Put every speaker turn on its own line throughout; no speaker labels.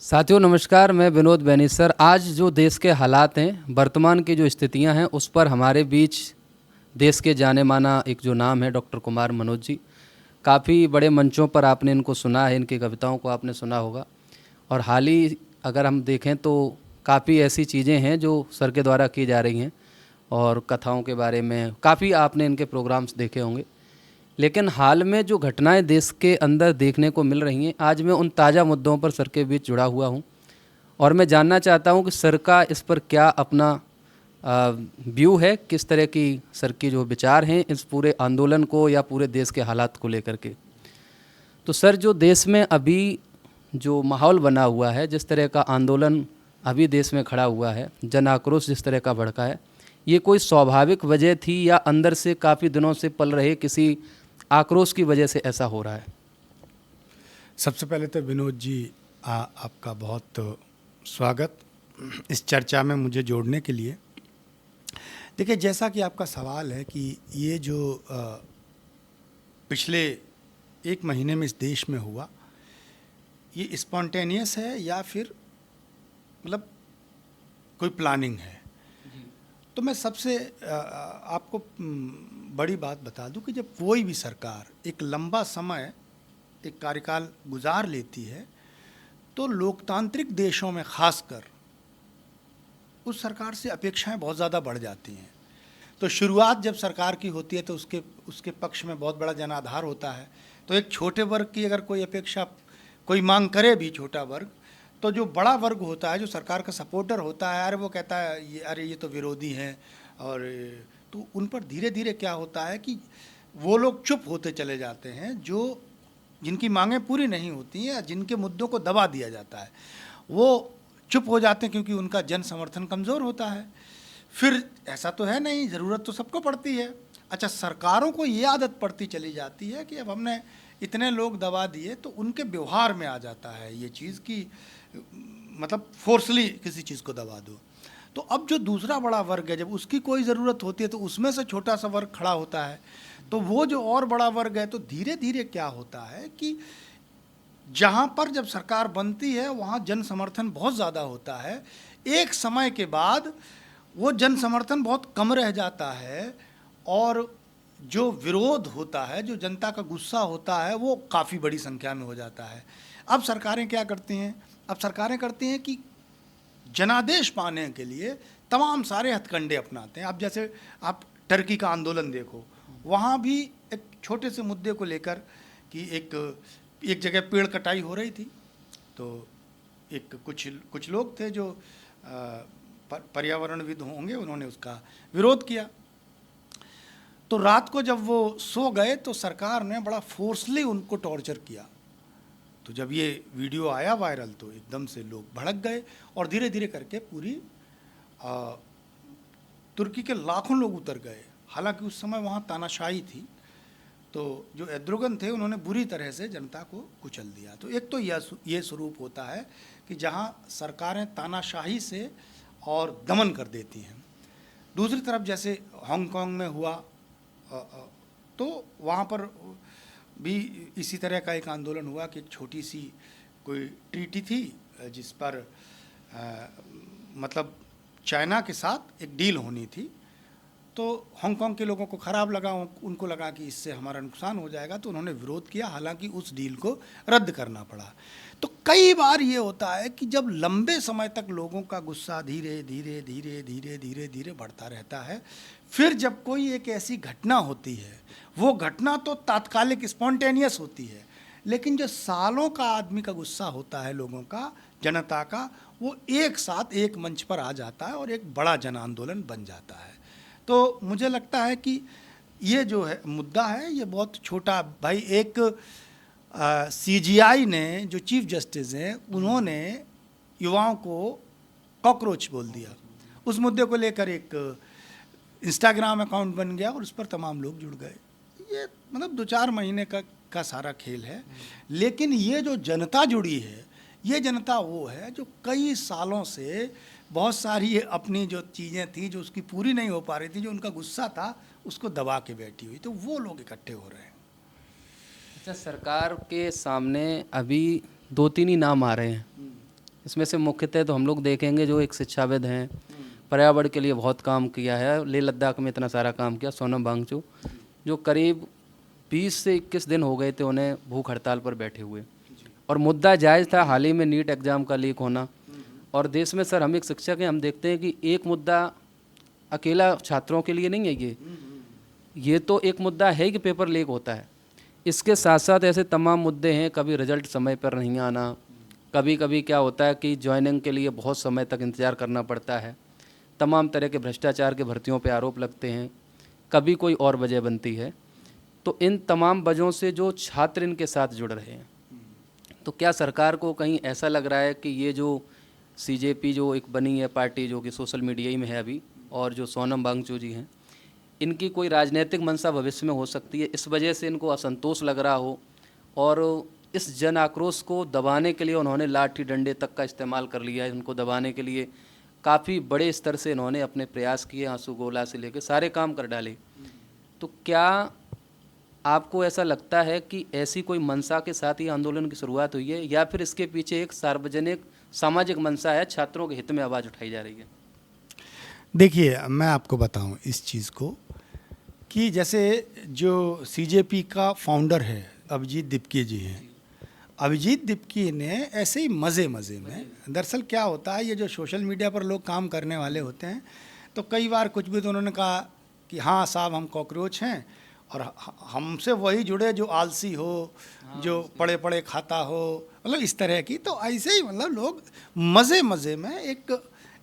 साथियों नमस्कार, मैं विनोद बैनी सर। आज जो देश के हालात हैं, वर्तमान की जो स्थितियां हैं, उस पर हमारे बीच देश के जाने माना एक जो नाम है डॉक्टर कुमार मनोज जी। काफ़ी बड़े मंचों पर आपने इनको सुना है, इनकी कविताओं को आपने सुना होगा। और हाल ही अगर हम देखें तो काफ़ी ऐसी चीज़ें हैं जो सर के द्वारा की जा रही हैं, और कथाओं के बारे में काफ़ी आपने इनके प्रोग्राम्स देखे होंगे। लेकिन हाल में जो घटनाएं देश के अंदर देखने को मिल रही हैं, आज मैं उन ताज़ा मुद्दों पर सर के बीच जुड़ा हुआ हूं, और मैं जानना चाहता हूं कि सर का इस पर क्या अपना व्यू है, किस तरह की सर की जो विचार हैं इस पूरे आंदोलन को या पूरे देश के हालात को लेकर के। तो सर, जो देश में अभी जो माहौल बना हुआ है, जिस तरह का आंदोलन अभी देश में खड़ा हुआ है, जन आक्रोश जिस तरह का भड़का है, ये कोई स्वाभाविक वजह थी या अंदर से काफ़ी दिनों से पल रहे किसी आक्रोश की वजह से ऐसा हो रहा है?
सबसे पहले तो विनोद जी, आपका बहुत स्वागत इस चर्चा में मुझे जोड़ने के लिए। देखिए, जैसा कि आपका सवाल है कि ये जो पिछले एक महीने में इस देश में हुआ, ये स्पॉन्टेनियस है या फिर मतलब कोई प्लानिंग है। तो मैं सबसे आपको बड़ी बात बता दूं कि जब कोई भी सरकार एक लंबा समय एक कार्यकाल गुजार लेती है, तो लोकतांत्रिक देशों में खासकर उस सरकार से अपेक्षाएं बहुत ज़्यादा बढ़ जाती हैं। तो शुरुआत जब सरकार की होती है तो उसके पक्ष में बहुत बड़ा जनाधार होता है। तो एक छोटे वर्ग की अगर कोई अपेक्षा, कोई मांग करे भी छोटा वर्ग, तो जो बड़ा वर्ग होता है, जो सरकार का सपोर्टर होता है, अरे वो कहता है ये तो विरोधी हैं। और तो उन पर धीरे धीरे क्या होता है कि वो लोग चुप होते चले जाते हैं, जो जिनकी मांगें पूरी नहीं होती हैं, जिनके मुद्दों को दबा दिया जाता है, वो चुप हो जाते हैं क्योंकि उनका जन समर्थन कमज़ोर होता है। फिर ऐसा तो है नहीं, ज़रूरत तो सबको पड़ती है। अच्छा, सरकारों को ये आदत पड़ती चली जाती है कि अब हमने इतने लोग दबा दिए, तो उनके व्यवहार में आ जाता है ये चीज़ कि मतलब फोर्सली किसी चीज़ को दबा दो। तो अब जो दूसरा बड़ा वर्ग है, जब उसकी कोई ज़रूरत होती है तो उसमें से छोटा सा वर्ग खड़ा होता है। तो वो जो और बड़ा वर्ग है, तो धीरे धीरे क्या होता है कि जहाँ पर जब सरकार बनती है वहाँ जन समर्थन बहुत ज़्यादा होता है। एक समय के बाद वो जन समर्थन बहुत कम रह जाता है, और जो विरोध होता है, जो जनता का गुस्सा होता है, वो काफ़ी बड़ी संख्या में हो जाता है। अब सरकारें क्या करती हैं? अब सरकारें करती हैं कि जनादेश पाने के लिए तमाम सारे हथकंडे अपनाते हैं। अब जैसे आप टर्की का आंदोलन देखो, वहाँ भी एक छोटे से मुद्दे को लेकर कि एक जगह पेड़ कटाई हो रही थी, तो एक कुछ लोग थे जो पर्यावरणविद होंगे, उन्होंने उसका विरोध किया। तो रात को जब वो सो गए तो सरकार ने बड़ा फोर्सली उनको टॉर्चर किया। तो जब ये वीडियो आया वायरल, तो एकदम से लोग भड़क गए और धीरे धीरे करके पूरी तुर्की के लाखों लोग उतर गए। हालांकि उस समय वहाँ तानाशाही थी, तो जो एर्दोगन थे उन्होंने बुरी तरह से जनता को कुचल दिया। तो एक तो ये स्वरूप होता है कि जहाँ सरकारें तानाशाही से और दमन कर देती हैं। दूसरी तरफ जैसे हांगकांग में हुआ, तो वहाँ पर भी इसी तरह का एक आंदोलन हुआ कि छोटी सी कोई ट्रीटी थी जिस पर मतलब चाइना के साथ एक डील होनी थी। तो हांगकांग के लोगों को ख़राब लगा, उनको लगा कि इससे हमारा नुकसान हो जाएगा, तो उन्होंने विरोध किया। हालांकि उस डील को रद्द करना पड़ा। तो कई बार ये होता है कि जब लंबे समय तक लोगों का गुस्सा धीरे धीरे धीरे धीरे धीरे धीरे बढ़ता रहता है, फिर जब कोई एक ऐसी घटना होती है, वो घटना तो तात्कालिक स्पॉन्टेनियस होती है, लेकिन जो सालों का आदमी का गुस्सा होता है, लोगों का, जनता का, वो एक साथ एक मंच पर आ जाता है और एक बड़ा जन आंदोलन बन जाता है। तो मुझे लगता है कि ये जो है मुद्दा है, ये बहुत छोटा। भाई, एक CGI ने, जो चीफ जस्टिस हैं, उन्होंने युवाओं को कॉकरोच बोल दिया। उस मुद्दे को लेकर एक इंस्टाग्राम अकाउंट बन गया और उस पर तमाम लोग जुड़ गए। ये मतलब 2-4 महीने का सारा खेल है। लेकिन ये जो जनता जुड़ी है, ये जनता वो है जो कई सालों से बहुत सारी अपनी जो चीज़ें थी जो उसकी पूरी नहीं हो पा रही थी, जो उनका गुस्सा था, उसको दबा के बैठी हुई। तो वो लोग इकट्ठे हो रहे हैं।
अच्छा, सरकार के सामने अभी 2-3 ही नाम आ रहे हैं इसमें से मुख्यतः तो हम लोग देखेंगे जो एक शिक्षाविद हैं, पर्यावरण के लिए बहुत काम किया है, लेह लद्दाख में इतना सारा काम किया, सोनम वांगचुक, जो करीब 20 से 21 दिन हो गए थे उन्हें भूख हड़ताल पर बैठे हुए, और मुद्दा जायज़ था, हाल ही में नीट एग्ज़ाम का लीक होना। और देश में सर, हम एक शिक्षक हैं, हम देखते हैं कि एक मुद्दा अकेला छात्रों के लिए नहीं है, ये तो एक मुद्दा है कि पेपर लीक होता है, इसके साथ साथ ऐसे तमाम मुद्दे हैं, कभी रिजल्ट समय पर नहीं आना, कभी कभी क्या होता है कि ज्वाइनिंग के लिए बहुत समय तक इंतज़ार करना पड़ता है, तमाम तरह के भ्रष्टाचार के भर्तियों पे आरोप लगते हैं, कभी कोई और वजह बनती है। तो इन तमाम वजहों से जो छात्र इनके साथ जुड़ रहे हैं, तो क्या सरकार को कहीं ऐसा लग रहा है कि ये जो सीजेपी जो एक बनी है पार्टी, जो कि सोशल मीडिया ही में है अभी, और जो सोनम वांगचुक जी हैं, इनकी कोई राजनीतिक मंशा भविष्य में हो सकती है, इस वजह से इनको असंतोष लग रहा हो, और इस जन आक्रोश को दबाने के लिए उन्होंने लाठी डंडे तक का इस्तेमाल कर लिया है, इनको दबाने के लिए काफ़ी बड़े स्तर से इन्होंने अपने प्रयास किए, आंसू गोला से लेकर सारे काम कर डाले। तो क्या आपको ऐसा लगता है कि ऐसी कोई मंशा के साथ ही आंदोलन की शुरुआत हुई है, या फिर इसके पीछे एक सार्वजनिक सामाजिक मंशा है, छात्रों के हित में आवाज़ उठाई जा रही है?
देखिए, मैं आपको बताऊं इस चीज़ को कि जैसे जो सीजेपी का फाउंडर है अभिजीत दीपकी जी हैं, अभिजीत दीपकी ने ऐसे ही मज़े में, दरअसल क्या होता है, ये जो सोशल मीडिया पर लोग काम करने वाले होते हैं, तो कई बार कुछ भी तो उन्होंने कहा कि हाँ साहब हम कॉकरोच हैं, और हमसे वही जुड़े जो आलसी हो, जो पड़े पड़े खाता हो, मतलब इस तरह की। तो ऐसे ही मतलब लोग मज़े में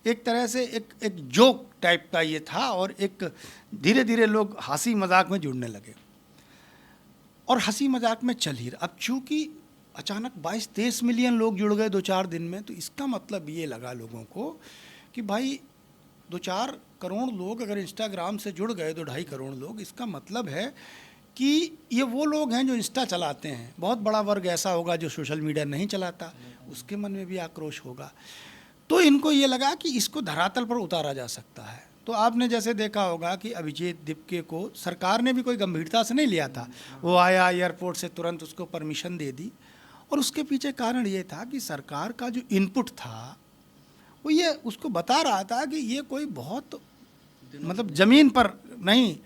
एक तरह से एक जोक टाइप का ये था, और एक धीरे धीरे लोग हंसी मजाक में जुड़ने लगे, और हंसी मजाक में चल ही रहा। अब चूँकि अचानक 22-23 मिलियन लोग जुड़ गए 2-4 दिन में, तो इसका मतलब ये लगा लोगों को कि भाई 2-4 करोड़ लोग अगर इंस्टाग्राम से जुड़ गए, 2-2.5 करोड़ लोग, इसका मतलब है कि ये वो लोग हैं जो इंस्टा चलाते हैं। बहुत बड़ा वर्ग ऐसा होगा जो सोशल मीडिया नहीं चलाता, उसके मन में भी आक्रोश होगा। तो इनको ये लगा कि इसको धरातल पर उतारा जा सकता है। तो आपने जैसे देखा होगा कि अभिजीत दीपके को सरकार ने भी कोई गंभीरता से नहीं लिया था, वो आया एयरपोर्ट से तुरंत उसको परमिशन दे दी, और उसके पीछे कारण ये था कि सरकार का जो इनपुट था वो ये उसको बता रहा था कि ये कोई बहुत मतलब ज़मीन पर नहीं,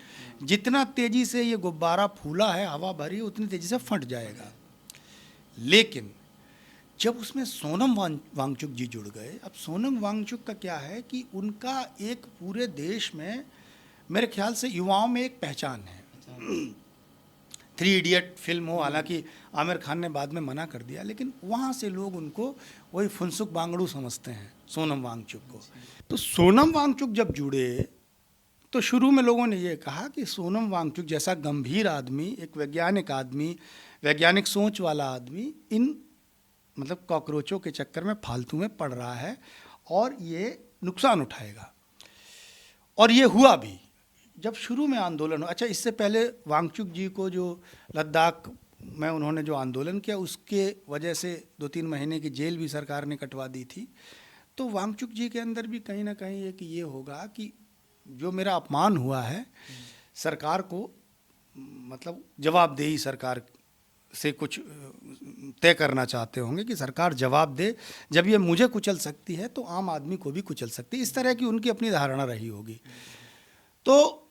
जितना तेज़ी से ये गुब्बारा फूला है, हवा भरी, उतनी तेज़ी से फट जाएगा। लेकिन जब उसमें सोनम वांगचुक जी जुड़ गए, अब सोनम वांगचुक का क्या है कि उनका एक पूरे देश में मेरे ख्याल से युवाओं में एक पहचान है। 3 इडियट फिल्म हो, हालांकि आमिर खान ने बाद में मना कर दिया, लेकिन वहाँ से लोग उनको वही फुनसुक बांगड़ू समझते हैं सोनम वांगचुक को। तो सोनम वांगचुक जब जुड़े तो शुरू में लोगों ने ये कहा कि सोनम वांगचुक जैसा गंभीर आदमी, एक वैज्ञानिक आदमी, वैज्ञानिक सोच वाला आदमी, इन मतलब कॉकरोचों के चक्कर में फालतू में पड़ रहा है और ये नुकसान उठाएगा। और ये हुआ भी जब शुरू में आंदोलन। अच्छा, इससे पहले वांगचुक जी को जो लद्दाख में उन्होंने जो आंदोलन किया, उसके वजह से 2-3 महीने की जेल भी सरकार ने कटवा दी थी। तो वांगचुक जी के अंदर भी कहीं ना कहीं एक ये होगा कि जो मेरा अपमान हुआ है, सरकार को मतलब जवाबदेही सरकार से कुछ तय करना चाहते होंगे कि सरकार जवाब दे, जब ये मुझे कुचल सकती है तो आम आदमी को भी कुचल सकती है, इस तरह की उनकी अपनी धारणा रही होगी। तो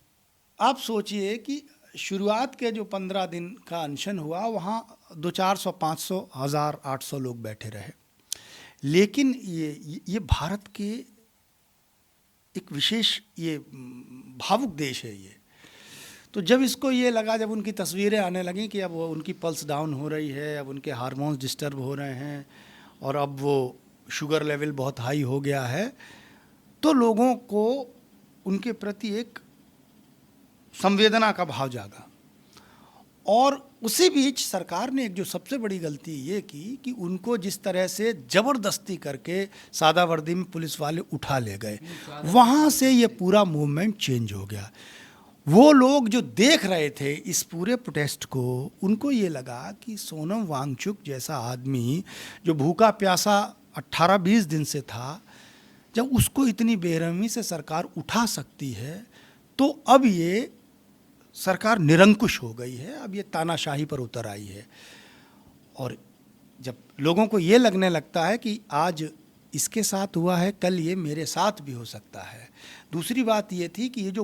आप सोचिए कि शुरुआत के जो 15 दिन का अनशन हुआ, वहाँ 200-400, 500, 1000, 800 लोग बैठे रहे। लेकिन ये भारत के एक विशेष ये भावुक देश है ये। तो जब इसको ये लगा, जब उनकी तस्वीरें आने लगीं कि अब वो उनकी पल्स डाउन हो रही है, अब उनके हार्मोन्स डिस्टर्ब हो रहे हैं और अब वो शुगर लेवल बहुत हाई हो गया है, तो लोगों को उनके प्रति एक संवेदना का भाव जागा। और उसी बीच सरकार ने एक जो सबसे बड़ी गलती ये की कि उनको जिस तरह से ज़बरदस्ती करके सादा वर्दी में पुलिस वाले उठा ले गए, वहाँ से ये पूरा मूवमेंट चेंज हो गया। वो लोग जो देख रहे थे इस पूरे प्रोटेस्ट को, उनको ये लगा कि सोनम वांगचुक जैसा आदमी जो भूखा प्यासा 18-20 दिन से था, जब उसको इतनी बेरहमी से सरकार उठा सकती है, तो अब ये सरकार निरंकुश हो गई है, अब ये तानाशाही पर उतर आई है। और जब लोगों को ये लगने लगता है कि आज इसके साथ हुआ है, कल ये मेरे साथ भी हो सकता है। दूसरी बात ये थी कि ये जो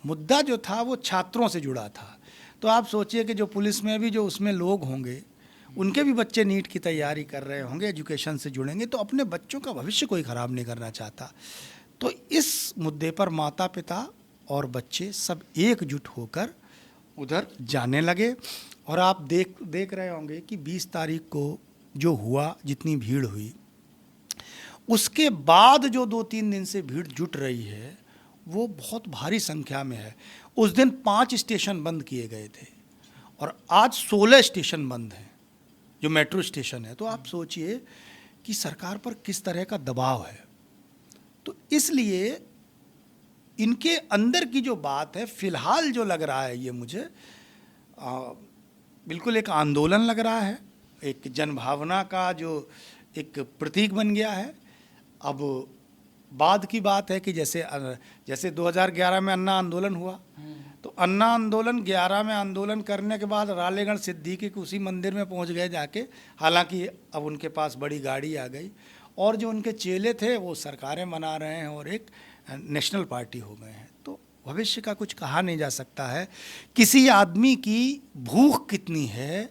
मुद्दा जो था वो छात्रों से जुड़ा था। तो आप सोचिए कि जो पुलिस में भी जो उसमें लोग होंगे, उनके भी बच्चे नीट की तैयारी कर रहे होंगे, एजुकेशन से जुड़ेंगे, तो अपने बच्चों का भविष्य कोई ख़राब नहीं करना चाहता। तो इस मुद्दे पर माता पिता और बच्चे सब एकजुट होकर उधर जाने लगे। और आप देख रहे होंगे कि 20 तारीख को जो हुआ, जितनी भीड़ हुई, उसके बाद जो 2-3 दिन से भीड़ जुट रही है वो बहुत भारी संख्या में है। उस दिन 5 स्टेशन बंद किए गए थे और आज 16 स्टेशन बंद हैं, जो मेट्रो स्टेशन है। तो आप सोचिए कि सरकार पर किस तरह का दबाव है। तो इसलिए इनके अंदर की जो बात है, फिलहाल जो लग रहा है, ये मुझे बिल्कुल एक आंदोलन लग रहा है, एक जनभावना का जो एक प्रतीक बन गया है। अब बाद की बात है कि जैसे 2011 में अन्ना आंदोलन हुआ, तो अन्ना आंदोलन 11 में आंदोलन करने के बाद रालेगण सिद्दीकी के उसी मंदिर में पहुंच गए जाके। हालांकि अब उनके पास बड़ी गाड़ी आ गई और जो उनके चेले थे वो सरकारें बना रहे हैं और एक नेशनल पार्टी हो गए हैं। तो भविष्य का कुछ कहा नहीं जा सकता है। किसी आदमी की भूख कितनी है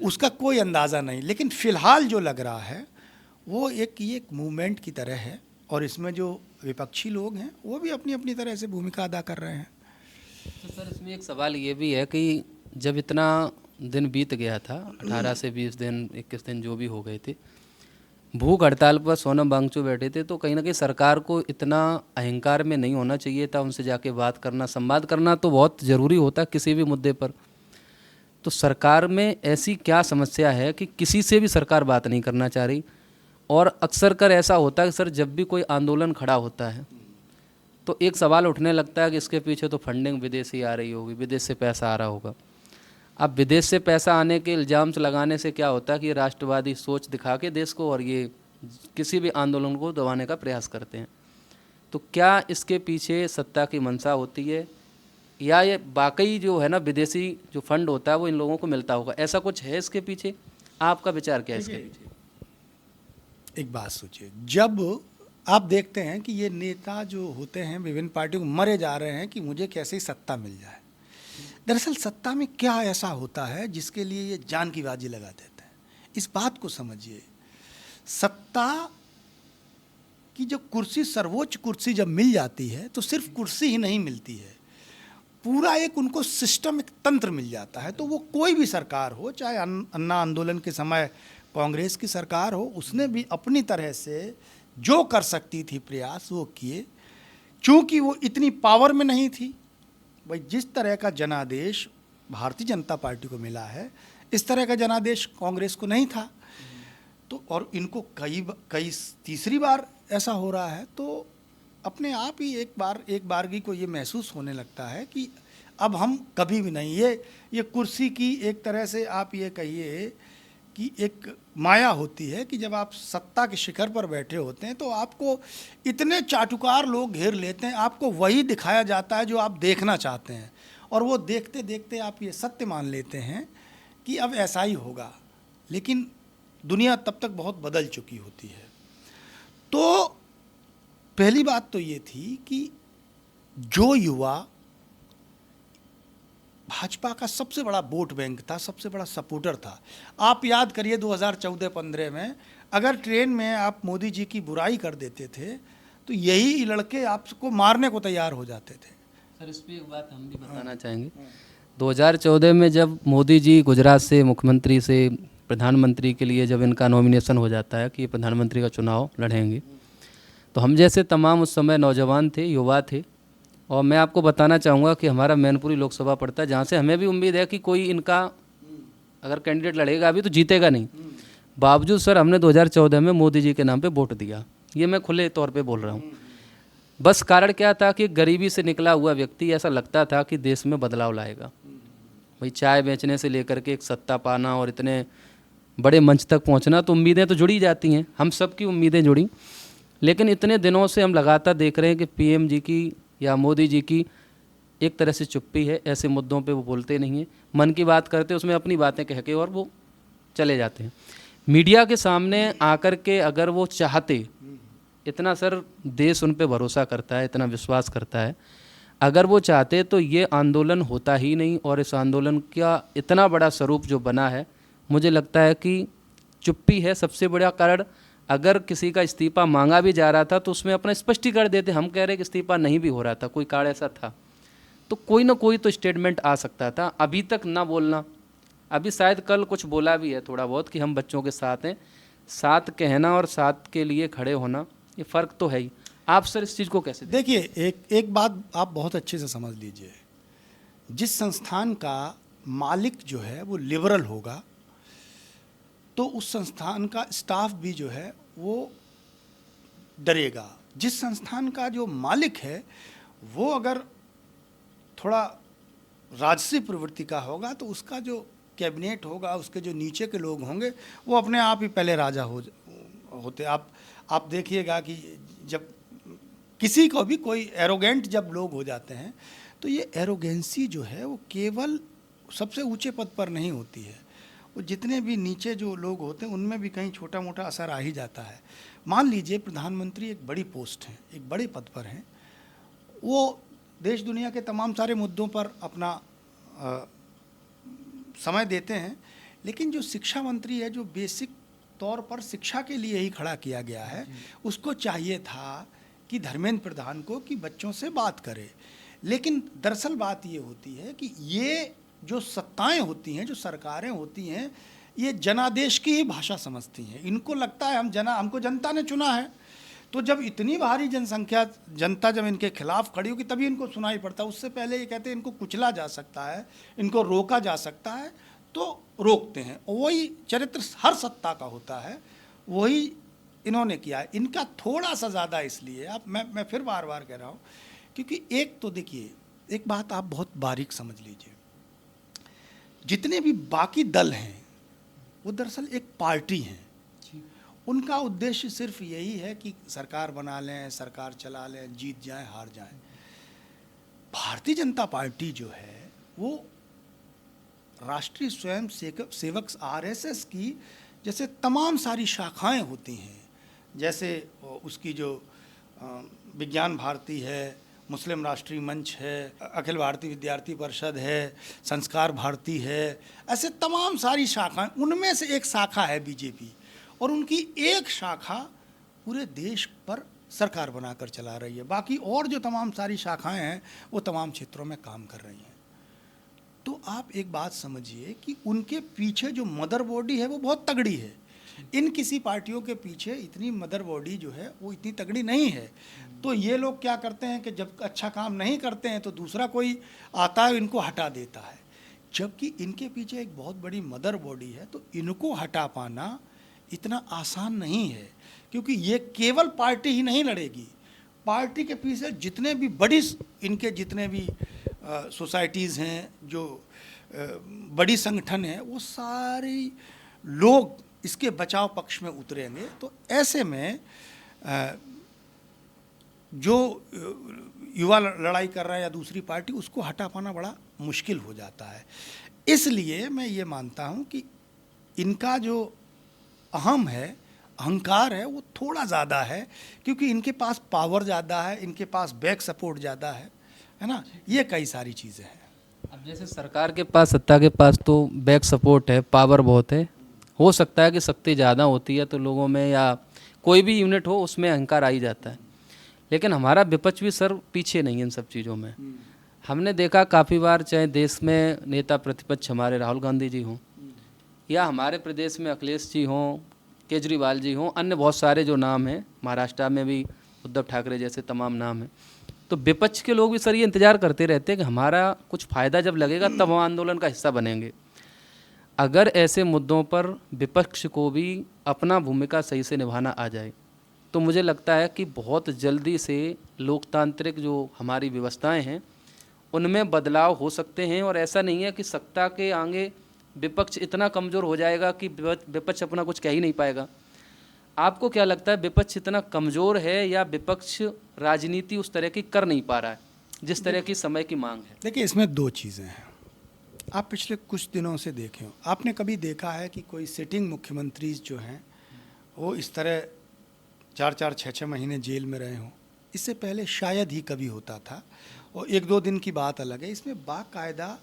उसका कोई अंदाज़ा नहीं, लेकिन फ़िलहाल जो लग रहा है वो ये एक मूवमेंट की तरह है और इसमें जो विपक्षी लोग हैं वो भी अपनी अपनी तरह से भूमिका अदा कर रहे हैं।
तो सर, इसमें एक सवाल ये भी है कि जब इतना दिन बीत गया था, 18 से 20 दिन, 21 दिन जो भी हो गए थे, भूख हड़ताल पर सोनम वांगचुक बैठे थे, तो कहीं ना कहीं सरकार को इतना अहंकार में नहीं होना चाहिए था। उनसे जाके बात करना, संवाद करना तो बहुत ज़रूरी होता है किसी भी मुद्दे पर। तो सरकार में ऐसी क्या समस्या है कि किसी से भी सरकार बात नहीं करना चाह रही? और अक्सर कर ऐसा होता है कि सर, जब भी कोई आंदोलन खड़ा होता है तो एक सवाल उठने लगता है कि इसके पीछे तो फंडिंग विदेशी आ रही होगी, विदेश से पैसा आ रहा होगा। अब विदेश से पैसा आने के इल्ज़ाम लगाने से क्या होता है कि ये राष्ट्रवादी सोच दिखा के देश को और ये किसी भी आंदोलन को दबाने का प्रयास करते हैं। तो क्या इसके पीछे सत्ता की मंशा होती है या ये वाकई जो है ना विदेशी जो फंड होता है वो इन लोगों को मिलता होगा? ऐसा कुछ है इसके पीछे? आपका विचार क्या है इसके पीछे?
एक बात सोचिए, जब आप देखते हैं कि ये नेता जो होते हैं विभिन्न पार्टियों को मरे जा रहे हैं कि मुझे कैसे सत्ता मिल जाए। दरअसल सत्ता में क्या ऐसा होता है जिसके लिए ये जान की बाजी लगा देते हैं? इस बात को समझिए। सत्ता की जो कुर्सी, सर्वोच्च कुर्सी जब मिल जाती है तो सिर्फ कुर्सी ही नहीं मिलती है, पूरा एक उनको सिस्टम, एक तंत्र मिल जाता है। तो वो कोई भी सरकार हो, चाहे अन्ना आंदोलन के समय कांग्रेस की सरकार हो, उसने भी अपनी तरह से जो कर सकती थी प्रयास वो किए। चूँकि वो इतनी पावर में नहीं थी, भाई जिस तरह का जनादेश भारतीय जनता पार्टी को मिला है इस तरह का जनादेश कांग्रेस को नहीं था। तो और इनको कई तीसरी बार ऐसा हो रहा है, तो अपने आप ही एक बारगी को ये महसूस होने लगता है कि अब हम कभी भी नहीं, ये कुर्सी की एक तरह से आप ये कहिए कि एक माया होती है कि जब आप सत्ता के शिखर पर बैठे होते हैं तो आपको इतने चाटुकार लोग घेर लेते हैं, आपको वही दिखाया जाता है जो आप देखना चाहते हैं, और वो देखते देखते आप ये सत्य मान लेते हैं कि अब ऐसा ही होगा। लेकिन दुनिया तब तक बहुत बदल चुकी होती है। तो पहली बात तो ये थी कि जो युवा भाजपा का सबसे बड़ा वोट बैंक था, सबसे बड़ा सपोर्टर था। आप याद करिए 2014-15 में अगर ट्रेन में आप मोदी जी की बुराई कर देते थे तो यही लड़के आपको मारने को तैयार हो जाते थे।
सर, इस पर एक बात हम भी बताना चाहेंगे। 2014 में जब मोदी जी गुजरात से मुख्यमंत्री से प्रधानमंत्री के लिए जब इनका नॉमिनेशन हो जाता है कि ये प्रधानमंत्री का चुनाव लड़ेंगे, तो हम जैसे तमाम उस समय नौजवान थे, युवा थे, और मैं आपको बताना चाहूँगा कि हमारा मैनपुरी लोकसभा पड़ता है, जहाँ से हमें भी उम्मीद है कि कोई इनका अगर कैंडिडेट लड़ेगा अभी तो जीतेगा नहीं। बावजूद सर हमने 2014 में मोदी जी के नाम पे वोट दिया। ये मैं खुले तौर पे बोल रहा हूँ। बस कारण क्या था कि गरीबी से निकला हुआ व्यक्ति, ऐसा लगता था कि देश में बदलाव लाएगा। भाई चाय बेचने से लेकर के एक सत्ता पाना और इतने बड़े मंच तक पहुँचना, तो उम्मीदें तो जुड़ी जाती हैं, हम सब की उम्मीदें जुड़ी। लेकिन इतने दिनों से हम लगातार देख रहे हैं कि पीएम जी की या मोदी जी की एक तरह से चुप्पी है। ऐसे मुद्दों पे वो बोलते नहीं हैं, मन की बात करते उसमें अपनी बातें कह के और वो चले जाते हैं। मीडिया के सामने आकर के अगर वो चाहते, इतना सर देश उन पे भरोसा करता है, इतना विश्वास करता है, अगर वो चाहते तो ये आंदोलन होता ही नहीं। और इस आंदोलन का इतना बड़ा स्वरूप जो बना है, मुझे लगता है कि चुप्पी है सबसे बड़ा कारण। अगर किसी का इस्तीफा मांगा भी जा रहा था तो उसमें अपना स्पष्टीकरण देते, हम कह रहे कि इस्तीफा नहीं भी हो रहा था, कोई कारण ऐसा था तो कोई ना कोई तो स्टेटमेंट आ सकता था। अभी तक ना बोलना, अभी शायद कल कुछ बोला भी है थोड़ा बहुत कि हम बच्चों के साथ हैं, साथ कहना और साथ के लिए खड़े होना, ये फ़र्क तो है ही। आप सर इस चीज़ को कैसे
देखिए, एक बात आप बहुत अच्छे से समझ लीजिए, जिस संस्थान का मालिक जो है वो लिबरल होगा तो उस संस्थान का स्टाफ भी जो है वो डरेगा। जिस संस्थान का जो मालिक है वो अगर थोड़ा राजसी प्रवृत्ति का होगा तो उसका जो कैबिनेट होगा, उसके जो नीचे के लोग होंगे वो अपने आप ही पहले राजा होते। आप देखिएगा कि जब किसी को भी कोई एरोगेंट जब लोग हो जाते हैं तो ये एरोगेंसी जो है वो केवल सबसे ऊंचे पद पर नहीं होती है, वो जितने भी नीचे जो लोग होते हैं उनमें भी कहीं छोटा मोटा असर आ ही जाता है। मान लीजिए प्रधानमंत्री एक बड़ी पोस्ट है, एक बड़े पद पर हैं, वो देश दुनिया के तमाम सारे मुद्दों पर अपना समय देते हैं, लेकिन जो शिक्षा मंत्री है, जो बेसिक तौर पर शिक्षा के लिए ही खड़ा किया गया है, उसको चाहिए था कि धर्मेंद्र प्रधान को कि बच्चों से बात करे। लेकिन दरअसल बात ये होती है कि ये जो सत्ताएं होती हैं, जो सरकारें होती हैं, ये जनादेश की ही भाषा समझती हैं। इनको लगता है हमको जनता ने चुना है, तो जब इतनी भारी जनता जब इनके खिलाफ खड़ी होगी तभी इनको सुनाई पड़ता है। उससे पहले ये कहते हैं इनको कुचला जा सकता है, इनको रोका जा सकता है, तो रोकते हैं। वही चरित्र हर सत्ता का होता है, वही इन्होंने किया है। इनका थोड़ा सा ज़्यादा इसलिए, अब मैं फिर बार बार कह रहा हूँ, क्योंकि एक तो देखिए, एक बात आप बहुत बारीक समझ लीजिए, जितने भी बाकी दल हैं वो दरअसल एक पार्टी हैं। उनका उद्देश्य सिर्फ यही है कि सरकार बना लें, सरकार चला लें, जीत जाएं, हार जाएं। भारतीय जनता पार्टी जो है वो राष्ट्रीय स्वयं सेवक आरएसएस की जैसे तमाम सारी शाखाएं होती हैं, जैसे उसकी जो विज्ञान भारती है, मुस्लिम राष्ट्रीय मंच है, अखिल भारतीय विद्यार्थी परिषद है, संस्कार भारती है, ऐसे तमाम सारी शाखाएं, उनमें से एक शाखा है बीजेपी, और उनकी एक शाखा पूरे देश पर सरकार बनाकर चला रही है। बाकी और जो तमाम सारी शाखाएं हैं वो तमाम क्षेत्रों में काम कर रही हैं। तो आप एक बात समझिए कि उनके पीछे जो मदर बॉडी है वो बहुत तगड़ी है। इन किसी पार्टियों के पीछे इतनी मदर बॉडी जो है वो इतनी तगड़ी नहीं है। तो ये लोग क्या करते हैं कि जब अच्छा काम नहीं करते हैं तो दूसरा कोई आता है, इनको हटा देता है। जबकि इनके पीछे एक बहुत बड़ी मदर बॉडी है, तो इनको हटा पाना इतना आसान नहीं है, क्योंकि ये केवल पार्टी ही नहीं लड़ेगी। पार्टी के पीछे जितने भी बड़ी इनके जितने भी सोसाइटीज़ हैं, जो बड़ी संगठन है, वो सारे लोग इसके बचाव पक्ष में उतरेंगे। तो ऐसे में जो युवा लड़ाई कर रहा है या दूसरी पार्टी, उसको हटा पाना बड़ा मुश्किल हो जाता है। इसलिए मैं ये मानता हूँ कि इनका जो अहम है, अहंकार है, वो थोड़ा ज़्यादा है, क्योंकि इनके पास पावर ज़्यादा है, इनके पास बैक सपोर्ट ज़्यादा है ना, ये कई सारी चीज़ें हैं।
अब जैसे सरकार के पास, सत्ता के पास तो बैक सपोर्ट है, पावर बहुत है, हो सकता है कि शक्ति ज़्यादा होती है तो लोगों में या कोई भी यूनिट हो उसमें अहंकार आ ही जाता है। लेकिन हमारा विपक्ष भी सर पीछे नहीं है इन सब चीज़ों में। हमने देखा काफ़ी बार, चाहे देश में नेता प्रतिपक्ष हमारे राहुल गांधी जी हों, या हमारे प्रदेश में अखिलेश जी हों, केजरीवाल जी हों, अन्य बहुत सारे जो नाम हैं, महाराष्ट्र में भी उद्धव ठाकरे जैसे तमाम नाम हैं, तो विपक्ष के लोग भी सर ये इंतज़ार करते रहते हैं कि हमारा कुछ फ़ायदा जब लगेगा तब हम आंदोलन का हिस्सा बनेंगे। अगर ऐसे मुद्दों पर विपक्ष को भी अपना भूमिका सही से निभाना आ जाए तो मुझे लगता है कि बहुत जल्दी से लोकतांत्रिक जो हमारी व्यवस्थाएं हैं उनमें बदलाव हो सकते हैं। और ऐसा नहीं है कि सत्ता के आगे विपक्ष इतना कमज़ोर हो जाएगा कि विपक्ष अपना कुछ कह ही नहीं पाएगा। आपको क्या लगता है, विपक्ष इतना कमज़ोर है या विपक्ष राजनीति उस तरह की कर नहीं पा रहा है जिस तरह की समय की मांग है?
देखिए, इसमें दो चीज़ें हैं। आप पिछले कुछ दिनों से देखे हो, आपने कभी देखा है कि कोई सिटिंग मुख्यमंत्री जो हैं वो इस तरह 4-4 6-6 महीने जेल में रहे हों? इससे पहले शायद ही कभी होता था, और 1-2 दिन की बात अलग है। इसमें बाकायदा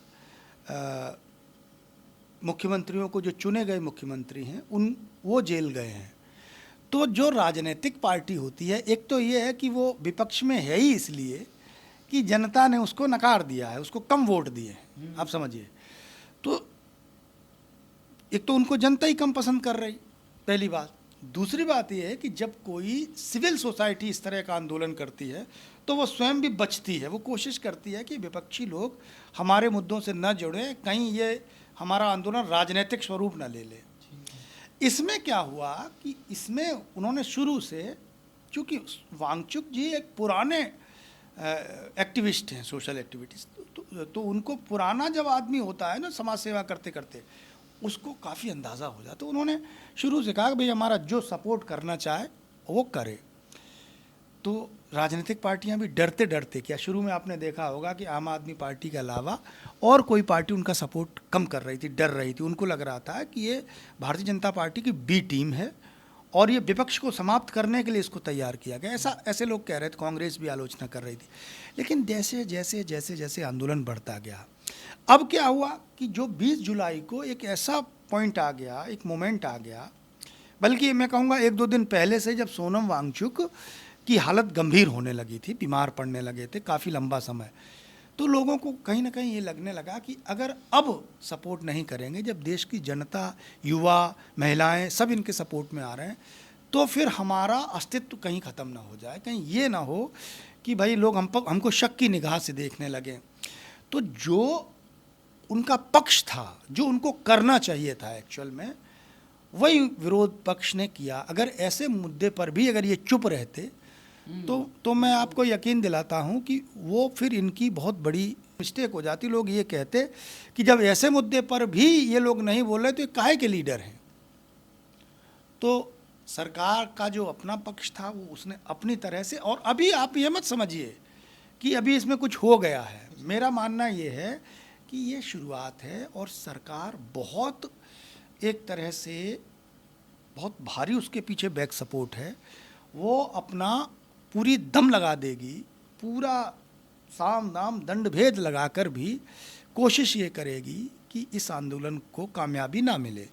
मुख्यमंत्रियों को, जो चुने गए मुख्यमंत्री हैं, वो जेल गए हैं। तो जो राजनीतिक पार्टी होती है, एक तो ये है कि वो विपक्ष में है ही इसलिए कि जनता ने उसको नकार दिया है, उसको कम वोट दिए हैं, आप समझिए। तो एक तो उनको जनता ही कम पसंद कर रही, पहली बात। दूसरी बात यह है कि जब कोई सिविल सोसाइटी इस तरह का आंदोलन करती है तो वो स्वयं भी बचती है, वो कोशिश करती है कि विपक्षी लोग हमारे मुद्दों से न जुड़ें, कहीं ये हमारा आंदोलन राजनीतिक स्वरूप न ले ले। इसमें क्या हुआ कि इसमें उन्होंने शुरू से, चूँकि वांगचुक जी एक पुराने एक्टिविस्ट हैं, सोशल एक्टिविटीज, तो उनको पुराना जब आदमी होता है ना समाज सेवा करते करते, उसको काफ़ी अंदाज़ा हो जाता। तो उन्होंने शुरू से कहा कि भाई हमारा जो सपोर्ट करना चाहे वो करे। तो राजनीतिक पार्टियां भी डरते डरते, क्या शुरू में आपने देखा होगा कि आम आदमी पार्टी के अलावा और कोई पार्टी उनका सपोर्ट कम कर रही थी, डर रही थी। उनको लग रहा था कि ये भारतीय जनता पार्टी की बी टीम है और ये विपक्ष को समाप्त करने के लिए इसको तैयार किया गया, ऐसे लोग कह रहे थे। कांग्रेस भी आलोचना कर रही थी। लेकिन जैसे जैसे जैसे जैसे आंदोलन बढ़ता गया, अब क्या हुआ कि जो 20 जुलाई को एक ऐसा पॉइंट आ गया, एक मोमेंट आ गया, बल्कि मैं कहूँगा 1-2 दिन पहले से, जब सोनम वांगचुक की हालत गंभीर होने लगी थी, बीमार पड़ने लगे थे काफ़ी लंबा समय, तो लोगों को कहीं ना कहीं ये लगने लगा कि अगर अब सपोर्ट नहीं करेंगे, जब देश की जनता, युवा, महिलाएं सब इनके सपोर्ट में आ रहे हैं, तो फिर हमारा अस्तित्व कहीं ख़त्म ना हो जाए, कहीं ये ना हो कि भाई लोग हमको शक की निगाह से देखने लगें। तो जो उनका पक्ष था, जो उनको करना चाहिए था एक्चुअल में, वही विरोध पक्ष ने किया। अगर ऐसे मुद्दे पर भी अगर ये चुप रहते तो मैं आपको यकीन दिलाता हूँ कि वो फिर इनकी बहुत बड़ी मिस्टेक हो जाती। लोग ये कहते कि जब ऐसे मुद्दे पर भी ये लोग नहीं बोल रहे तो ये काहे के लीडर हैं। तो सरकार का जो अपना पक्ष था वो उसने अपनी तरह से, और अभी आप ये मत समझिए कि अभी इसमें कुछ हो गया है। मेरा मानना ये है कि ये शुरुआत है और सरकार बहुत एक तरह से बहुत भारी उसके पीछे बैक सपोर्ट है। वो अपना पूरी दम लगा देगी, पूरा साम दाम दंड भेद लगाकर भी कोशिश ये करेगी कि इस आंदोलन को कामयाबी ना मिले,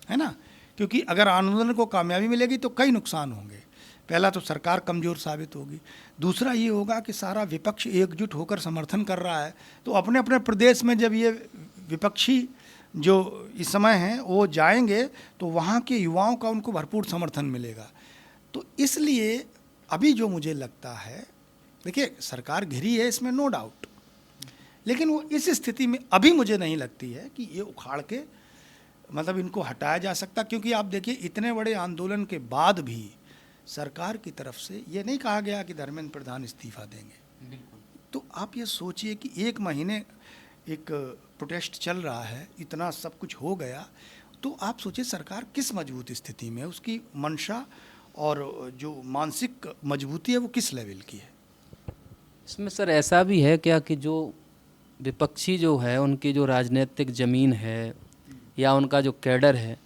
है ना। क्योंकि अगर आंदोलन को कामयाबी मिलेगी तो कई नुकसान होंगे। पहला तो सरकार कमज़ोर साबित होगी, दूसरा ये होगा कि सारा विपक्ष एकजुट होकर समर्थन कर रहा है, तो अपने अपने प्रदेश में जब ये विपक्षी जो इस समय हैं वो जाएंगे तो वहाँ के युवाओं का उनको भरपूर समर्थन मिलेगा। तो इसलिए अभी जो मुझे लगता है, देखिए सरकार घिरी है, इसमें नो डाउट, लेकिन वो इस स्थिति में अभी मुझे नहीं लगती है कि ये उखाड़ के मतलब इनको हटाया जा सकता। क्योंकि आप देखिए इतने बड़े आंदोलन के बाद भी सरकार की तरफ से ये नहीं कहा गया कि धर्मेंद्र प्रधान इस्तीफा देंगे। तो आप ये सोचिए कि 1 महीने एक प्रोटेस्ट चल रहा है, इतना सब कुछ हो गया, तो आप सोचिए सरकार किस मजबूत स्थिति में है, उसकी मंशा और जो मानसिक मजबूती है वो किस लेवल की है।
इसमें सर ऐसा भी है क्या कि जो विपक्षी जो है उनकी जो राजनीतिक ज़मीन है या उनका जो कैडर है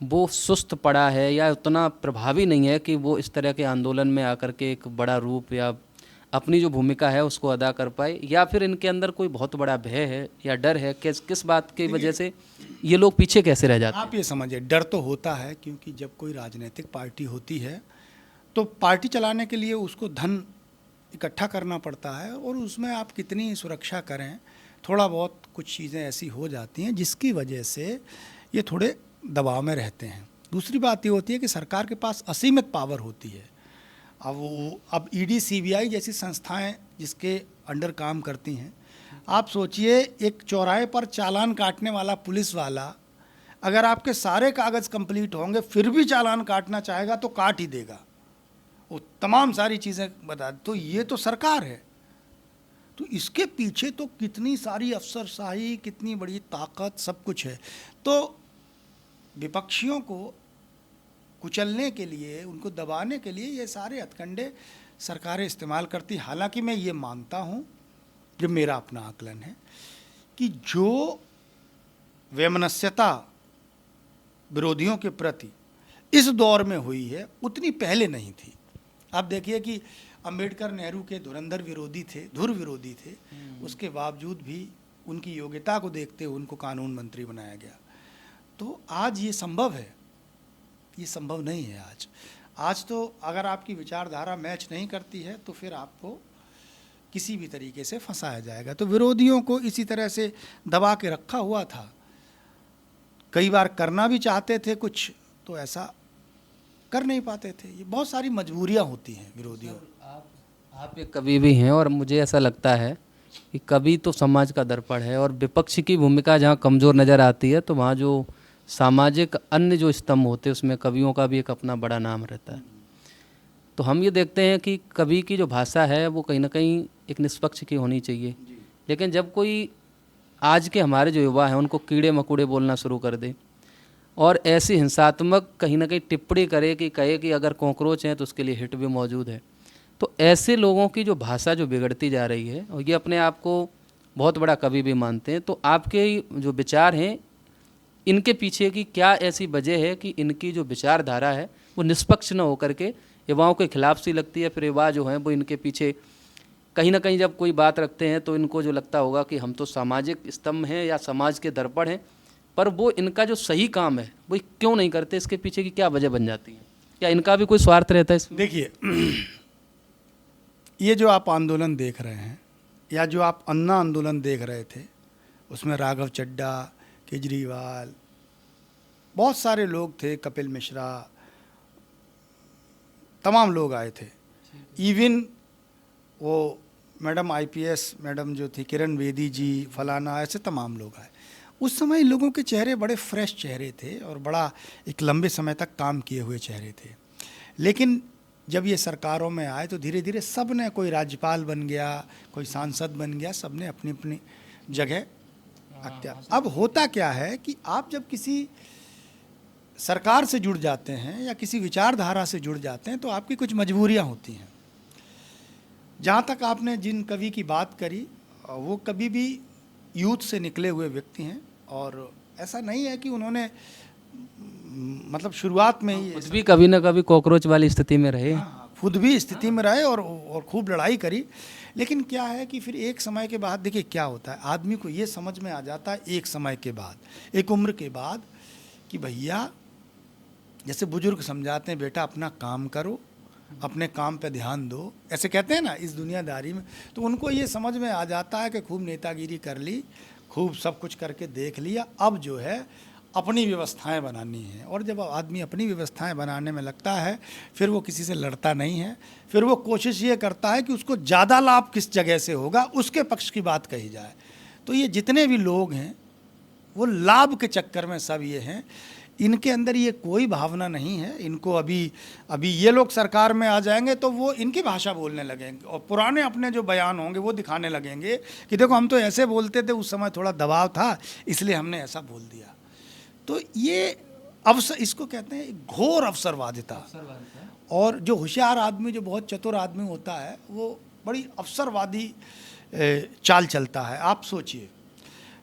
वो सुस्त पड़ा है या उतना प्रभावी नहीं है कि वो इस तरह के आंदोलन में आकर के एक बड़ा रूप या अपनी जो भूमिका है उसको अदा कर पाए, या फिर इनके अंदर कोई बहुत बड़ा भय है या डर है, किस बात की वजह से ये लोग पीछे कैसे रह जाते हैं?
आप ये समझिए, डर तो होता है क्योंकि जब कोई राजनीतिक पार्टी होती है तो पार्टी चलाने के लिए उसको धन इकट्ठा करना पड़ता है, और उसमें आप कितनी सुरक्षा करें, थोड़ा बहुत कुछ चीज़ें ऐसी हो जाती हैं जिसकी वजह से ये थोड़े दबाव में रहते हैं। दूसरी बात ये होती है कि सरकार के पास असीमित पावर होती है। अब ईडी, सीबीआई जैसी संस्थाएं जिसके अंडर काम करती हैं, आप सोचिए एक चौराहे पर चालान काटने वाला पुलिस वाला अगर आपके सारे कागज़ कंप्लीट होंगे फिर भी चालान काटना चाहेगा तो काट ही देगा, वो तमाम सारी चीज़ें बता। तो ये तो सरकार है, तो इसके पीछे तो कितनी सारी अफसरशाही, कितनी बड़ी ताकत, सब कुछ है। तो विपक्षियों को कुचलने के लिए, उनको दबाने के लिए ये सारे हथकंडे सरकारें इस्तेमाल करती। हालांकि मैं ये मानता हूँ, जो मेरा अपना आकलन है, कि जो वैमनस्यता विरोधियों के प्रति इस दौर में हुई है उतनी पहले नहीं थी। आप देखिए कि अंबेडकर नेहरू के धुरंधर विरोधी थे, धुर विरोधी थे, उसके बावजूद भी उनकी योग्यता को देखते हुए उनको कानून मंत्री बनाया गया। तो आज ये संभव है? ये संभव नहीं है आज तो अगर आपकी विचारधारा मैच नहीं करती है तो फिर आपको किसी भी तरीके से फंसाया जाएगा। तो विरोधियों को इसी तरह से दबा के रखा हुआ था। कई बार करना भी चाहते थे कुछ, तो ऐसा कर नहीं पाते थे। ये बहुत सारी मजबूरियां होती हैं विरोधियों।
आप एक कवि भी हैं और मुझे ऐसा लगता है कि कवि तो समाज का दर्पण है और विपक्ष की भूमिका जहाँ कमज़ोर नज़र आती है तो वहाँ जो सामाजिक अन्य जो स्तंभ होते हैं उसमें कवियों का भी एक अपना बड़ा नाम रहता है। तो हम ये देखते हैं कि कवि की जो भाषा है वो कहीं ना कहीं एक निष्पक्ष की होनी चाहिए, लेकिन जब कोई आज के हमारे जो युवा हैं उनको कीड़े मकोड़े बोलना शुरू कर दे और ऐसी हिंसात्मक कहीं ना कहीं टिप्पणी करे कि कहे कि अगर कॉकरोच हैं तो उसके लिए हिट भी मौजूद है, तो ऐसे लोगों की जो भाषा जो बिगड़ती जा रही है और ये अपने आप को बहुत बड़ा कवि भी मानते हैं, तो आपके जो विचार हैं इनके पीछे की क्या ऐसी वजह है कि इनकी जो विचारधारा है वो निष्पक्ष न होकर के युवाओं के खिलाफ सी लगती है? फिर युवा जो हैं वो इनके पीछे कहीं ना कहीं जब कोई बात रखते हैं तो इनको जो लगता होगा कि हम तो सामाजिक स्तंभ हैं या समाज के दर्पण हैं, पर वो इनका जो सही काम है वो क्यों नहीं करते? इसके पीछे की क्या वजह बन जाती है? क्या इनका भी कोई स्वार्थ रहता है इसमें?
देखिए, ये जो आप आंदोलन देख रहे हैं या जो आप अन्ना आंदोलन देख रहे थे, उसमें राघव चड्ढा, केजरीवाल, बहुत सारे लोग थे, कपिल मिश्रा, तमाम लोग आए थे। इवन वो मैडम आईपीएस मैडम जो थी किरण बेदी जी, फलाना, ऐसे तमाम लोग आए। उस समय लोगों के चेहरे बड़े फ्रेश चेहरे थे और बड़ा एक लंबे समय तक काम किए हुए चेहरे थे। लेकिन जब ये सरकारों में आए तो धीरे धीरे सब ने, कोई राज्यपाल बन गया, कोई सांसद बन गया, सब ने अपनी अपनी जगह अख्तियार। अब होता क्या है कि आप जब किसी सरकार से जुड़ जाते हैं या किसी विचारधारा से जुड़ जाते हैं तो आपकी कुछ मजबूरियां होती हैं। जहाँ तक आपने जिन कवि की बात करी, वो कभी भी यूथ से निकले हुए व्यक्ति हैं और ऐसा नहीं है कि उन्होंने मतलब शुरुआत में ही
खुद भी कभी ना कभी कॉकरोच वाली स्थिति में रहे।
खुद भी स्थिति में रहे और खूब लड़ाई करी। लेकिन क्या है कि फिर एक समय के बाद देखिए क्या होता है, आदमी को ये समझ में आ जाता है एक समय के बाद, एक उम्र के बाद, कि भैया जैसे बुजुर्ग समझाते हैं, बेटा अपना काम करो, अपने काम पे ध्यान दो, ऐसे कहते हैं ना इस दुनियादारी में। तो उनको ये समझ में आ जाता है कि खूब नेतागिरी कर ली, खूब सब कुछ करके देख लिया, अब जो है अपनी व्यवस्थाएं बनानी है। और जब आदमी अपनी व्यवस्थाएं बनाने में लगता है फिर वो किसी से लड़ता नहीं है, फिर वो कोशिश ये करता है कि उसको ज़्यादा लाभ किस जगह से होगा उसके पक्ष की बात कही जाए। तो ये जितने भी लोग हैं वो लाभ के चक्कर में सब ये हैं, इनके अंदर ये कोई भावना नहीं है। इनको अभी ये लोग सरकार में आ जाएंगे तो वो इनकी भाषा बोलने लगेंगे और पुराने अपने जो बयान होंगे वो दिखाने लगेंगे कि देखो हम तो ऐसे बोलते थे, उस समय थोड़ा दबाव था इसलिए हमने ऐसा बोल दिया। तो ये अवसर, इसको कहते हैं घोर अवसरवादिता। और जो होशियार आदमी, जो बहुत चतुर आदमी होता है, वो बड़ी अवसरवादी चाल चलता है। आप सोचिए,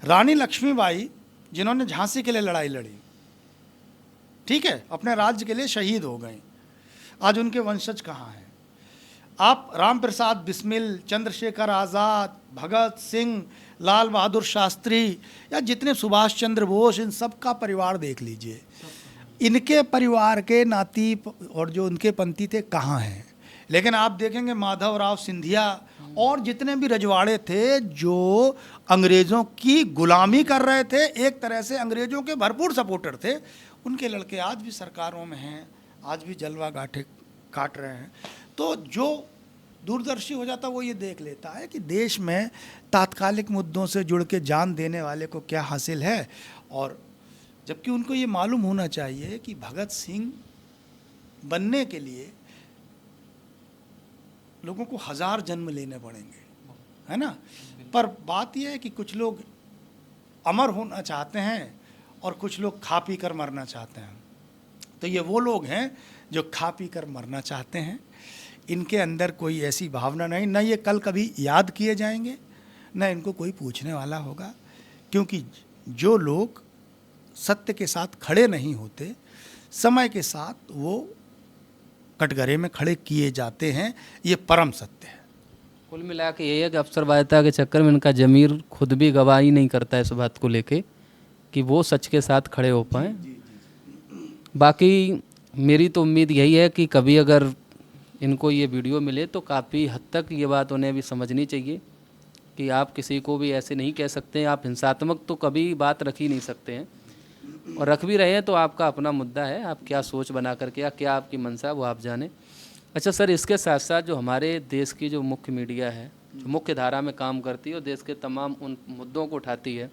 रानी लक्ष्मीबाई जिन्होंने झांसी के लिए लड़ाई लड़ी, ठीक है, अपने राज्य के लिए शहीद हो गए, आज उनके वंशज कहाँ हैं? आप राम प्रसाद बिस्मिल, चंद्रशेखर आज़ाद, भगत सिंह, लाल बहादुर शास्त्री या जितने सुभाष चंद्र बोस, इन सब का परिवार देख लीजिए, इनके परिवार के नाती और जो उनके पंथी थे कहाँ हैं? लेकिन आप देखेंगे माधवराव सिंधिया और जितने भी रजवाड़े थे जो अंग्रेज़ों की गुलामी कर रहे थे, एक तरह से अंग्रेज़ों के भरपूर सपोर्टर थे, उनके लड़के आज भी सरकारों में हैं, आज भी जलवा गाठे काट रहे हैं। तो जो दूरदर्शी हो जाता वो ये देख लेता है कि देश में तात्कालिक मुद्दों से जुड़ के जान देने वाले को क्या हासिल है, और जबकि उनको ये मालूम होना चाहिए कि भगत सिंह बनने के लिए लोगों को 1000 जन्म लेने पड़ेंगे, है ना। पर बात यह है कि कुछ लोग अमर होना चाहते हैं और कुछ लोग खा पी कर मरना चाहते हैं। तो ये वो लोग हैं जो खा पी कर मरना चाहते हैं, इनके अंदर कोई ऐसी भावना नहीं, न ये कल कभी याद किए जाएंगे, न इनको कोई पूछने वाला होगा। क्योंकि जो लोग सत्य के साथ खड़े नहीं होते, समय के साथ वो कटघरे में खड़े किए जाते हैं। ये परम सत्य है।
कुल मिला के यही है कि अवसरवादिता के चक्कर में इनका ज़मीर खुद भी गवाही नहीं करता है इस बात को लेके कि वो सच के साथ खड़े हो पाएँ। बाकी मेरी तो उम्मीद यही है कि कभी अगर इनको ये वीडियो मिले तो काफ़ी हद तक ये बात उन्हें भी समझनी चाहिए कि आप किसी को भी ऐसे नहीं कह सकते हैं। आप हिंसात्मक तो कभी बात रख ही नहीं सकते हैं, और रख भी रहे हैं तो आपका अपना मुद्दा है, आप क्या सोच बना करके या क्या आपकी मंशा है वो आप जाने। अच्छा सर, इसके साथ साथ जो हमारे देश की जो मुख्य मीडिया है, जो मुख्य धारा में काम करती है और देश के तमाम उन मुद्दों को उठाती है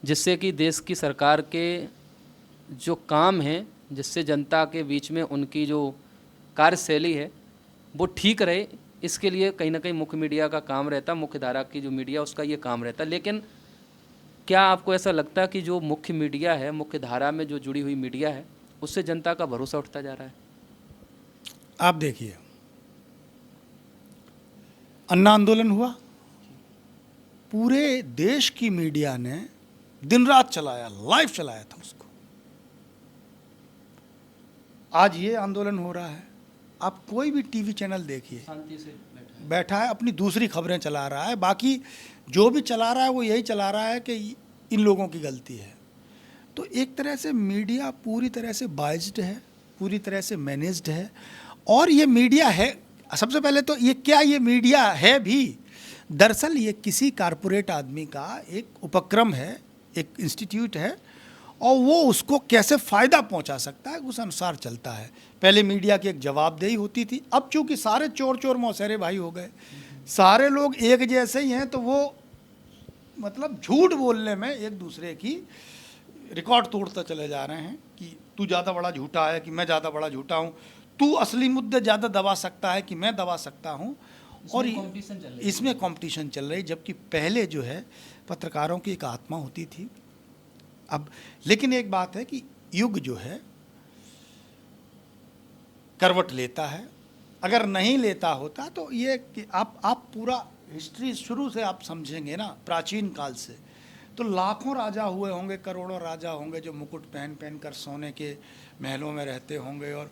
जिससे कि देश की सरकार के जो काम हैं, जिससे जनता के बीच में उनकी जो कार्यशैली है वो ठीक रहे, इसके लिए कहीं ना कहीं मुख्य मीडिया का काम रहता, मुख्य धारा की जो मीडिया उसका ये काम रहता। लेकिन क्या आपको ऐसा लगता है कि जो मुख्य मीडिया है, मुख्य धारा में जो जुड़ी हुई मीडिया है, उससे जनता का भरोसा उठता जा रहा है?
आप देखिए, अन्ना आंदोलन हुआ, पूरे देश की मीडिया ने दिन रात चलाया, लाइव चलाया था उसको। आज ये आंदोलन हो रहा है, आप कोई भी टीवी चैनल देखिए,
शांति से
बैठा है, अपनी दूसरी खबरें चला रहा है। बाकी जो भी चला रहा है वो यही चला रहा है कि इन लोगों की गलती है। तो एक तरह से मीडिया पूरी तरह से बाइज्ड है, पूरी तरह से मैनेज्ड है। और ये मीडिया है, सबसे पहले तो ये मीडिया है भी, दरअसल ये किसी कारपोरेट आदमी का एक उपक्रम है, एक इंस्टीट्यूट है, और वो उसको कैसे फ़ायदा पहुंचा सकता है उस अनुसार चलता है। पहले मीडिया की एक जवाबदेही होती थी, अब चूंकि सारे चोर चोर मौसेरे भाई हो गए, सारे लोग एक जैसे ही हैं, तो वो मतलब झूठ बोलने में एक दूसरे की रिकॉर्ड तोड़ते चले जा रहे हैं कि तू ज़्यादा बड़ा झूठा है कि मैं ज़्यादा बड़ा झूठा हूँ, तू असली मुद्दे ज़्यादा दबा सकता है कि मैं दबा सकता हूँ। और इसमें कंपटीशन चल रही, जबकि पहले जो है पत्रकारों की एक आत्मा होती थी। अब लेकिन एक बात है कि युग जो है करवट लेता है, अगर नहीं लेता होता तो ये कि आप पूरा हिस्ट्री शुरू से आप समझेंगे ना, प्राचीन काल से, तो लाखों राजा हुए होंगे, करोड़ों राजा होंगे जो मुकुट पहन पहन कर सोने के महलों में रहते होंगे, और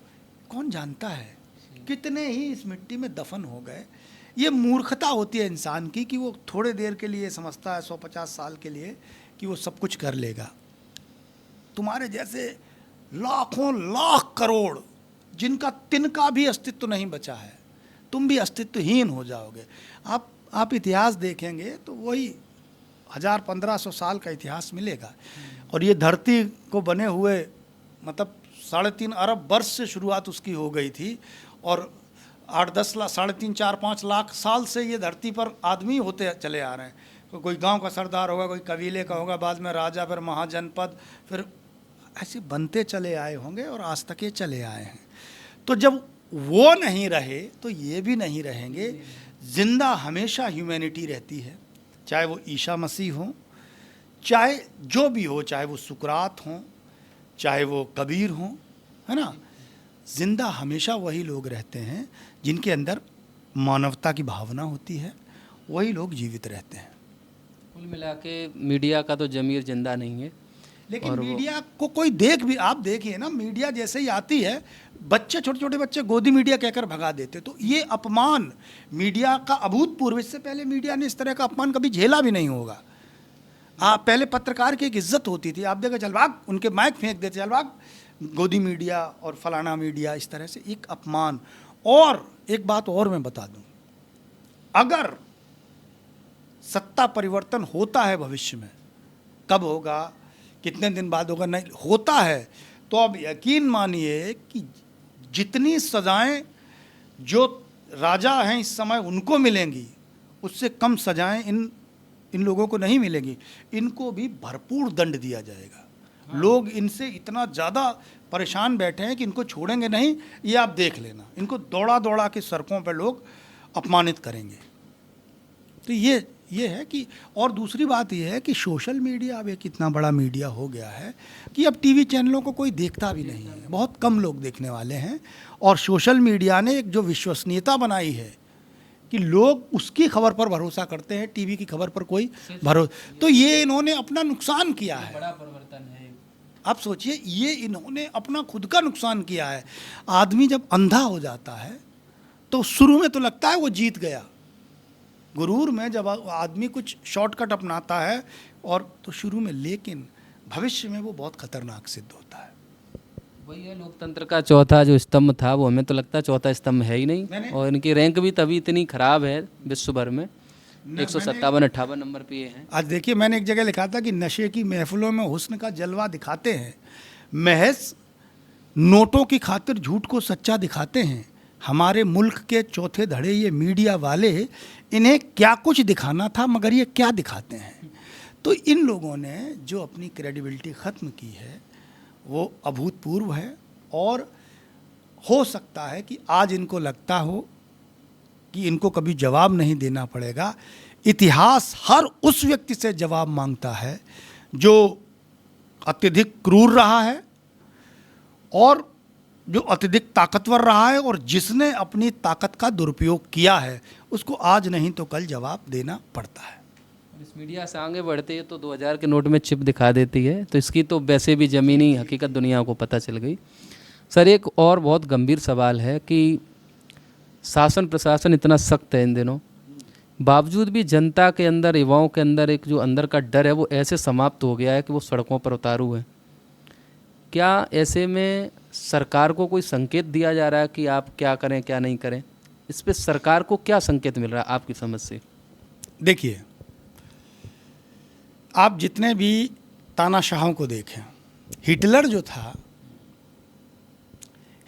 कौन जानता है कितने ही इस मिट्टी में दफन हो गए। ये मूर्खता होती है इंसान की कि वो थोड़े देर के लिए समझता है, 150 साल के लिए, कि वो सब कुछ कर लेगा। तुम्हारे जैसे लाखों लाख करोड़ जिनका तिनका भी अस्तित्व नहीं बचा है, तुम भी अस्तित्वहीन हो जाओगे। आप इतिहास देखेंगे तो वही 1000-1500 साल का इतिहास मिलेगा। और ये धरती को बने हुए मतलब 3.5 अरब वर्ष से शुरुआत उसकी हो गई थी, और 8-10 लाख, 3.5-4-5 लाख साल से ये धरती पर आदमी होते चले आ रहे हैं। कोई गांव का सरदार होगा, कोई कबीले का होगा, बाद में राजा, फिर महाजनपद, फिर ऐसे बनते चले आए होंगे और आज तक ये चले आए हैं। तो जब वो नहीं रहे तो ये भी नहीं रहेंगे। जिंदा हमेशा ह्यूमैनिटी रहती है, चाहे वो ईसा मसीह हो, चाहे जो भी हो, चाहे वो सुकरात हों, चाहे वो कबीर हों, है ना। जिंदा हमेशा वही लोग रहते हैं जिनके अंदर मानवता की भावना होती है, वही लोग जीवित रहते हैं।
कुल मिला के मीडिया का तो ज़मीर जिंदा नहीं है।
लेकिन मीडिया को कोई देख भी, आप देखिए ना, मीडिया जैसे ही आती है, बच्चे, छोटे छोटे बच्चे गोदी मीडिया कहकर भगा देते। तो ये अपमान मीडिया का अभूतपूर्व, इससे पहले मीडिया ने इस तरह का अपमान कभी झेला भी नहीं होगा। पहले पत्रकार की एक इज्जत होती थी, आप देखो चल भाग, उनके माइक फेंक देते, चल भाग, गोदी मीडिया और फलाना मीडिया, इस तरह से एक अपमान। और एक बात और मैं बता दूं, अगर सत्ता परिवर्तन होता है भविष्य में, कब होगा, कितने दिन बाद होगा, नहीं होता है, तो अब यकीन मानिए कि जितनी सजाएं जो राजा हैं इस समय उनको मिलेंगी, उससे कम सजाएं इन लोगों को नहीं मिलेंगी। इनको भी भरपूर दंड दिया जाएगा। लोग इनसे इतना ज़्यादा परेशान बैठे हैं कि इनको छोड़ेंगे नहीं, ये आप देख लेना। इनको दौड़ा दौड़ा के सड़कों पर लोग अपमानित करेंगे। तो ये है कि, और दूसरी बात ये है कि सोशल मीडिया अब एक इतना बड़ा मीडिया हो गया है कि अब टीवी चैनलों को कोई देखता भी नहीं है, बहुत कम लोग देखने वाले हैं। और सोशल मीडिया ने एक जो विश्वसनीयता बनाई है कि लोग उसकी खबर पर भरोसा करते हैं, टीवी की खबर पर कोई भरोसा। तो ये इन्होंने अपना नुकसान किया है।
बड़ा परिवर्तन है।
आप सोचिए, ये इन्होंने अपना खुद का नुकसान किया है। आदमी जब अंधा हो जाता है तो शुरू में तो लगता है वो जीत गया, गुरूर में जब आदमी कुछ शॉर्टकट अपनाता है और तो शुरू में, लेकिन भविष्य में वो बहुत खतरनाक सिद्ध होता है।
वही है, लोकतंत्र का चौथा जो स्तंभ था वो हमें तो लगता है चौथा स्तंभ है ही नहीं, और इनकी रैंक भी तभी इतनी खराब है विश्व भर में, 157-58 नंबर पे ये हैं।
आज देखिए, मैंने एक जगह लिखा था कि नशे की महफिलों में हुस्न का जलवा दिखाते हैं, महज नोटों की खातिर झूठ को सच्चा दिखाते हैं। हमारे मुल्क के चौथे धड़े ये मीडिया वाले, इन्हें क्या कुछ दिखाना था मगर ये क्या दिखाते हैं। तो इन लोगों ने जो अपनी क्रेडिबिलिटी ख़त्म की है वो अभूतपूर्व है, और हो सकता है कि आज इनको लगता हो कि इनको कभी जवाब नहीं देना पड़ेगा। इतिहास हर उस व्यक्ति से जवाब मांगता है जो अत्यधिक क्रूर रहा है और जो अत्यधिक ताकतवर रहा है, और जिसने अपनी ताकत का दुरुपयोग किया है उसको आज नहीं तो कल जवाब देना पड़ता है।
इस मीडिया से आगे बढ़ते हैं तो 2000 के नोट में चिप दिखा देती है, तो इसकी तो वैसे भी ज़मीनी हकीकत दुनिया को पता चल गई। सर, एक और बहुत गंभीर सवाल है कि शासन प्रशासन इतना सख्त है इन दिनों, बावजूद भी जनता के अंदर, युवाओं के अंदर एक जो अंदर का डर है वो ऐसे समाप्त हो गया है कि वो सड़कों पर उतारू है। क्या ऐसे में सरकार को कोई संकेत दिया जा रहा है कि आप क्या करें क्या नहीं करें? इस पे सरकार को क्या संकेत मिल रहा है आपकी समझ से?
देखिए, आप जितने भी तानाशाहों को देखें, हिटलर जो था,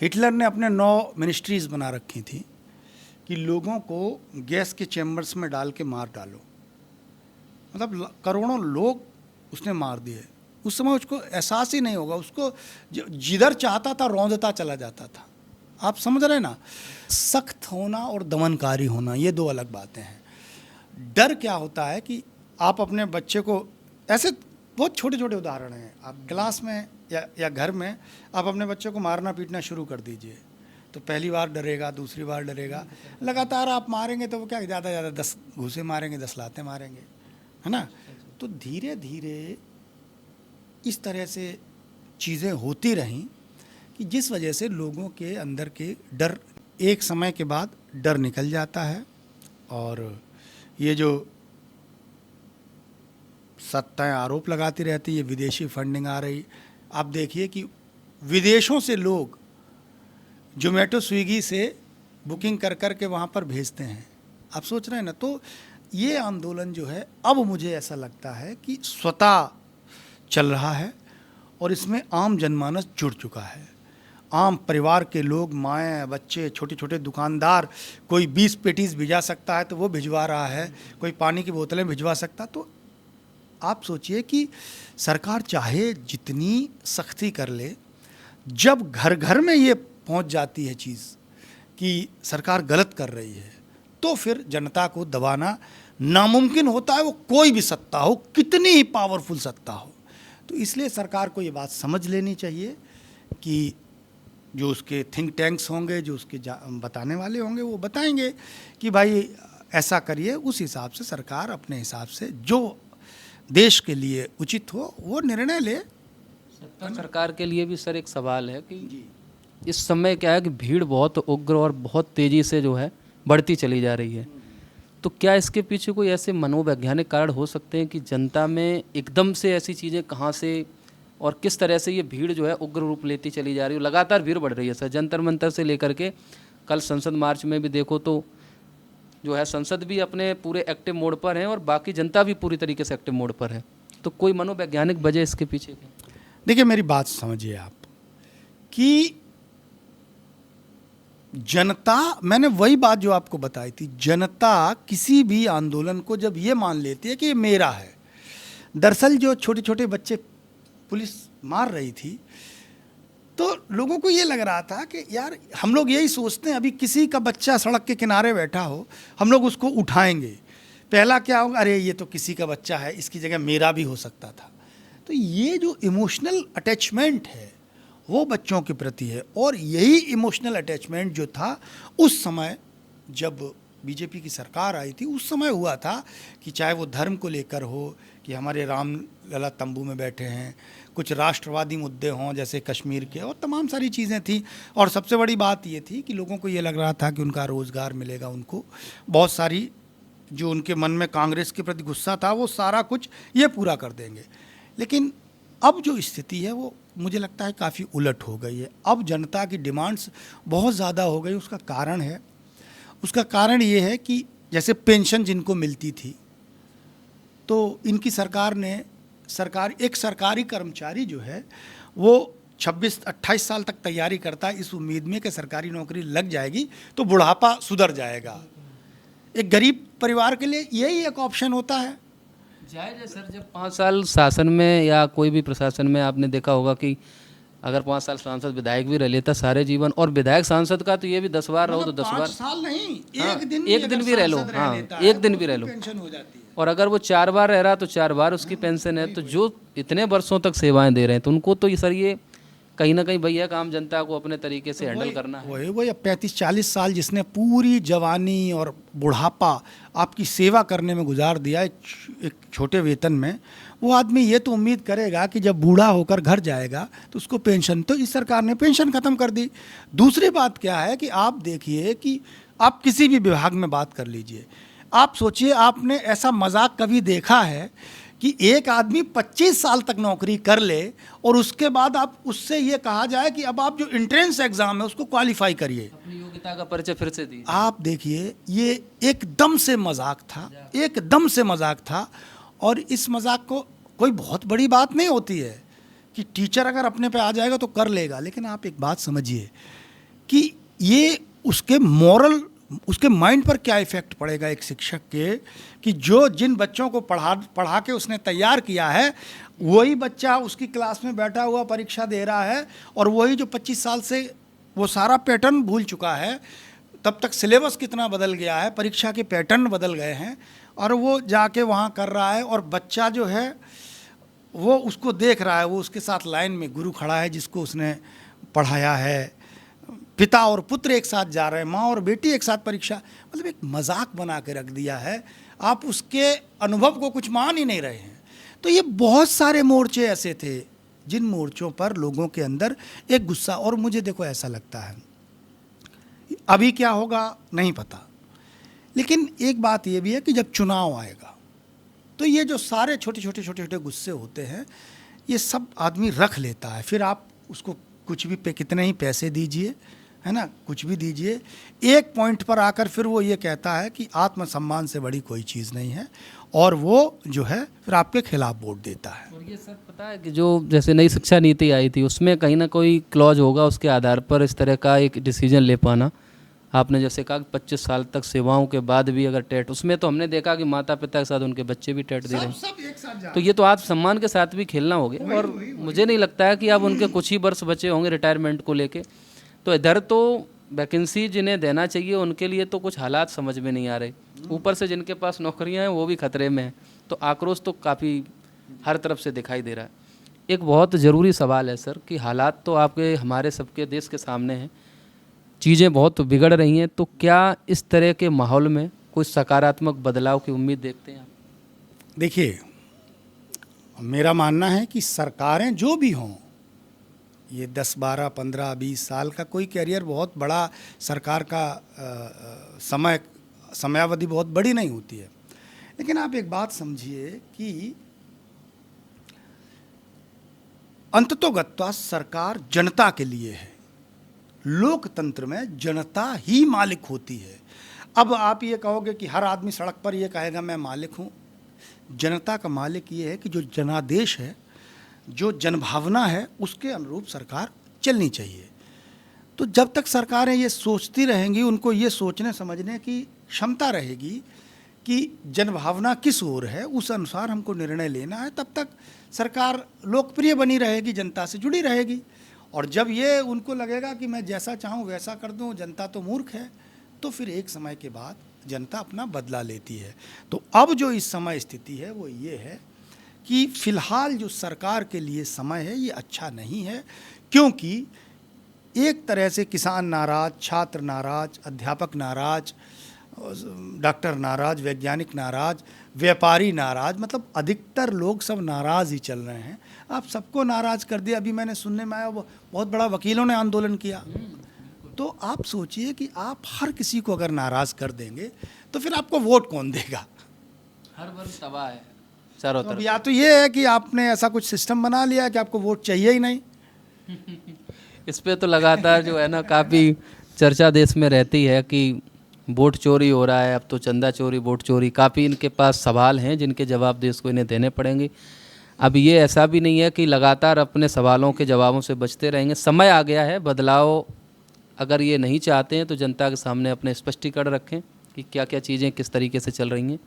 हिटलर ने अपने 9 मिनिस्ट्रीज़ बना रखी थी कि लोगों को गैस के चैम्बर्स में डाल के मार डालो। मतलब करोड़ों लोग उसने मार दिए। उस समय उसको एहसास ही नहीं होगा, उसको जिधर चाहता था रौंदता चला जाता था। आप समझ रहे ना, सख्त होना और दमनकारी होना ये 2 अलग बातें हैं। डर क्या होता है कि आप अपने बच्चे को, ऐसे बहुत छोटे छोटे उदाहरण हैं, आप क्लास में या घर में आप अपने बच्चे को मारना पीटना शुरू कर दीजिए, तो पहली बार डरेगा, दूसरी बार डरेगा, लगातार आप मारेंगे तो वो क्या, ज़्यादा ज़्यादा 10 घूसे मारेंगे, 10 लातें मारेंगे, है ना। तो धीरे धीरे इस तरह से चीज़ें होती रहीं कि जिस वजह से लोगों के अंदर के डर, एक समय के बाद डर निकल जाता है। और ये जो सत्ताएं आरोप लगाती रहती, ये विदेशी फंडिंग आ रही, आप देखिए कि विदेशों से लोग जोमेटो स्विगी से बुकिंग कर कर के वहाँ पर भेजते हैं। आप सोच रहे हैं ना। तो ये आंदोलन जो है, अब मुझे ऐसा लगता है कि स्वतः चल रहा है और इसमें आम जनमानस जुड़ चुका है। आम परिवार के लोग, माएँ, बच्चे, छोटे छोटे दुकानदार, कोई 20 पेटीज भिजवा सकता है तो वो भिजवा रहा है, कोई पानी की बोतलें भिजवा सकता। तो आप सोचिए कि सरकार चाहे जितनी सख्ती कर ले, जब घर घर में ये पहुंच जाती है चीज़ कि सरकार गलत कर रही है, तो फिर जनता को दबाना नामुमकिन होता है, वो कोई भी सत्ता हो, कितनी ही पावरफुल सत्ता हो। तो इसलिए सरकार को ये बात समझ लेनी चाहिए कि जो उसके थिंक टैंक्स होंगे, जो उसके बताने वाले होंगे, वो बताएंगे कि भाई ऐसा करिए। उस हिसाब से सरकार अपने हिसाब से जो देश के लिए उचित हो वो निर्णय ले।
सरकार के लिए भी सर एक सवाल है कि इस समय क्या है कि भीड़ बहुत उग्र और बहुत तेज़ी से जो है बढ़ती चली जा रही है, तो क्या इसके पीछे कोई ऐसे मनोवैज्ञानिक कारण हो सकते हैं कि जनता में एकदम से ऐसी चीज़ें कहाँ से और किस तरह से ये भीड़ जो है उग्र रूप लेती चली जा रही है? लगातार भीड़ बढ़ रही है सर, जंतर मंतर से लेकर के कल संसद मार्च में भी देखो तो जो है संसद भी अपने पूरे एक्टिव मोड पर है और बाकी जनता भी पूरी तरीके से एक्टिव मोड पर है। तो कोई मनोवैज्ञानिक वजह इसके पीछे क्या?
देखिए, मेरी बात समझिए आप कि जनता, मैंने वही बात जो आपको बताई थी, जनता किसी भी आंदोलन को जब ये मान लेती है कि ये मेरा है। दरअसल जो छोटे छोटे बच्चे पुलिस मार रही थी तो लोगों को ये लग रहा था कि यार, हम लोग यही सोचते हैं, अभी किसी का बच्चा सड़क के किनारे बैठा हो, हम लोग उसको उठाएंगे, पहला क्या होगा, अरे ये तो किसी का बच्चा है, इसकी जगह मेरा भी हो सकता था। तो ये जो इमोशनल अटैचमेंट है वो बच्चों के प्रति है, और यही इमोशनल अटैचमेंट जो था उस समय जब बीजेपी की सरकार आई थी उस समय हुआ था कि चाहे वो धर्म को लेकर हो कि हमारे राम लला तंबू में बैठे हैं, कुछ राष्ट्रवादी मुद्दे हों जैसे कश्मीर के, और तमाम सारी चीज़ें थी। और सबसे बड़ी बात ये थी कि लोगों को ये लग रहा था कि उनका रोज़गार मिलेगा, उनको बहुत सारी जो उनके मन में कांग्रेस के प्रति गुस्सा था वो सारा कुछ ये पूरा कर देंगे। लेकिन अब जो स्थिति है वो मुझे लगता है काफ़ी उलट हो गई है। अब जनता की डिमांड्स बहुत ज़्यादा हो गई। उसका कारण ये है कि जैसे पेंशन जिनको मिलती थी, तो इनकी सरकार ने एक सरकारी कर्मचारी जो है वो 26-28 साल तक तैयारी करता है इस उम्मीद में कि सरकारी नौकरी लग जाएगी तो बुढ़ापा सुधर जाएगा। एक गरीब परिवार के लिए यही एक ऑप्शन होता है।
जायज़ है सर, जब 5 साल शासन में या कोई भी प्रशासन में आपने देखा होगा कि अगर 5 साल सांसद विधायक भी रह लेता सारे जीवन, और विधायक सांसद का तो ये भी 10 बार रहो तो 10 बार,
5 साल नहीं,
हाँ,
एक दिन
एक दिन भी रह लो, हाँ, एक दिन भी रह लो,
पेंशन हो जाती है।
और अगर वो 4 बार रह रहा तो 4 बार उसकी पेंशन है। तो जो इतने वर्षों तक सेवाएं दे रहे हैं तो उनको तो ये सर ये कहीं ना कहीं भैया आम जनता को अपने तरीके से हैंडल करना है।
वही 35-40 साल जिसने पूरी जवानी और बुढ़ापा आपकी सेवा करने में गुजार दिया एक छोटे वेतन में, वो आदमी ये तो उम्मीद करेगा कि जब बूढ़ा होकर घर जाएगा तो उसको पेंशन, तो इस सरकार ने पेंशन ख़त्म कर दी। दूसरी बात क्या है कि आप देखिए कि आप किसी भी विभाग में बात कर लीजिए, आप सोचिए आपने ऐसा मजाक कभी देखा है कि एक आदमी 25 साल तक नौकरी कर ले और उसके बाद आप उससे ये कहा जाए कि अब आप जो एंट्रेंस एग्ज़ाम है उसको क्वालिफाई करिए,
अपनी योग्यता का परिचय फिर से दी।
आप देखिए ये एकदम से मजाक था, एकदम से मजाक था। और इस मजाक को कोई बहुत बड़ी बात नहीं होती है कि टीचर अगर अपने पे आ जाएगा तो कर लेगा, लेकिन आप एक बात समझिए कि ये उसके माइंड पर क्या इफ़ेक्ट पड़ेगा एक शिक्षक के, कि जो जिन बच्चों को पढ़ा के उसने तैयार किया है वही बच्चा उसकी क्लास में बैठा हुआ परीक्षा दे रहा है, और वही जो 25 साल से वो सारा पैटर्न भूल चुका है। तब तक सिलेबस कितना बदल गया है, परीक्षा के पैटर्न बदल गए हैं, और वो जाके वहाँ कर रहा है, और बच्चा जो है वो उसको देख रहा है, वो उसके साथ लाइन में गुरु खड़ा है जिसको उसने पढ़ाया है, पिता और पुत्र एक साथ जा रहे हैं, माँ और बेटी एक साथ परीक्षा, मतलब एक मजाक बना के रख दिया है। आप उसके अनुभव को कुछ मान ही नहीं रहे हैं। तो ये बहुत सारे मोर्चे ऐसे थे जिन मोर्चों पर लोगों के अंदर एक गुस्सा, और मुझे देखो ऐसा लगता है अभी क्या होगा नहीं पता, लेकिन एक बात ये भी है कि जब चुनाव आएगा तो ये जो सारे छोटे गुस्से होते हैं ये सब आदमी रख लेता है। फिर आप उसको कुछ भी कितने ही पैसे दीजिए, है ना, कुछ भी दीजिए, एक पॉइंट पर आकर फिर वो ये कहता है कि आत्मसम्मान से बड़ी कोई चीज़ नहीं है, और वो जो है फिर आपके खिलाफ वोट देता है।
और ये सर पता है कि जो जैसे नई शिक्षा नीति आई थी उसमें कहीं ना कोई क्लॉज होगा, उसके आधार पर इस तरह का एक डिसीजन ले पाना। आपने जैसे कहा कि 25 साल तक सेवाओं के बाद भी अगर टेट, उसमें तो हमने देखा कि माता पिता के साथ उनके बच्चे भी टेट दे रहे हैं,
सब एक साथ जा
तो ये तो आत्मसम्मान के साथ भी खेलना हो गया। और मुझे नहीं लगता है कि अब उनके कुछ ही वर्ष बचे होंगे रिटायरमेंट को लेके, तो इधर तो वैकेंसी जिन्हें देना चाहिए उनके लिए तो कुछ हालात समझ में नहीं आ रहे, ऊपर से जिनके पास नौकरियां हैं वो भी खतरे में हैं। तो आक्रोश तो काफ़ी हर तरफ से दिखाई दे रहा है। एक बहुत ज़रूरी सवाल है सर कि हालात तो आपके हमारे सबके देश के सामने हैं, चीज़ें बहुत बिगड़ रही हैं, तो क्या इस तरह के माहौल में कोई सकारात्मक बदलाव की उम्मीद देखते हैं आप?
देखिए, मेरा मानना है कि सरकारें जो भी हों, ये 10, 12, 15, 20 साल का कोई कैरियर बहुत बड़ा, सरकार का समयावधि बहुत बड़ी नहीं होती है। लेकिन आप एक बात समझिए कि अंततोगत्वा सरकार जनता के लिए है। लोकतंत्र में जनता ही मालिक होती है। अब आप ये कहोगे कि हर आदमी सड़क पर ये कहेगा मैं मालिक हूँ। जनता का मालिक ये है कि जो जनादेश है, जो जनभावना है, उसके अनुरूप सरकार चलनी चाहिए। तो जब तक सरकारें ये सोचती रहेंगी, उनको ये सोचने समझने की क्षमता रहेगी कि जनभावना किस ओर है, उस अनुसार हमको निर्णय लेना है, तब तक सरकार लोकप्रिय बनी रहेगी, जनता से जुड़ी रहेगी। और जब ये उनको लगेगा कि मैं जैसा चाहूँ वैसा कर दूँ, जनता तो मूर्ख है, तो फिर एक समय के बाद जनता अपना बदला लेती है। तो अब जो इस समय स्थिति है वो ये है कि फ़िलहाल जो सरकार के लिए समय है ये अच्छा नहीं है, क्योंकि एक तरह से किसान नाराज़, छात्र नाराज़, अध्यापक नाराज़, डॉक्टर नाराज, वैज्ञानिक नाराज, व्यापारी नाराज, मतलब अधिकतर लोग सब नाराज ही चल रहे हैं। आप सबको नाराज कर दिया। अभी मैंने सुनने में आया वो बहुत बड़ा वकीलों ने आंदोलन किया। तो आप सोचिए कि आप हर किसी को अगर नाराज कर देंगे तो फिर आपको वोट कौन देगा?
हर वर्ग तबाह है चारों
तो अब
तरफ।
या तो ये है कि आपने ऐसा कुछ सिस्टम बना लिया कि आपको वोट चाहिए ही नहीं।
इस पे तो लगातार जो है ना काफ़ी चर्चा देश में रहती है कि वोट चोरी हो रहा है, अब तो चंदा चोरी, वोट चोरी, काफ़ी इनके पास सवाल हैं जिनके जवाब देश को इन्हें देने पड़ेंगे। अब ये ऐसा भी नहीं है कि लगातार अपने सवालों के जवाबों से बचते रहेंगे। समय आ गया है, बदलाव अगर ये नहीं चाहते हैं तो जनता के सामने अपने स्पष्टीकरण रखें कि क्या क्या चीज़ें किस तरीके से चल रही हैं।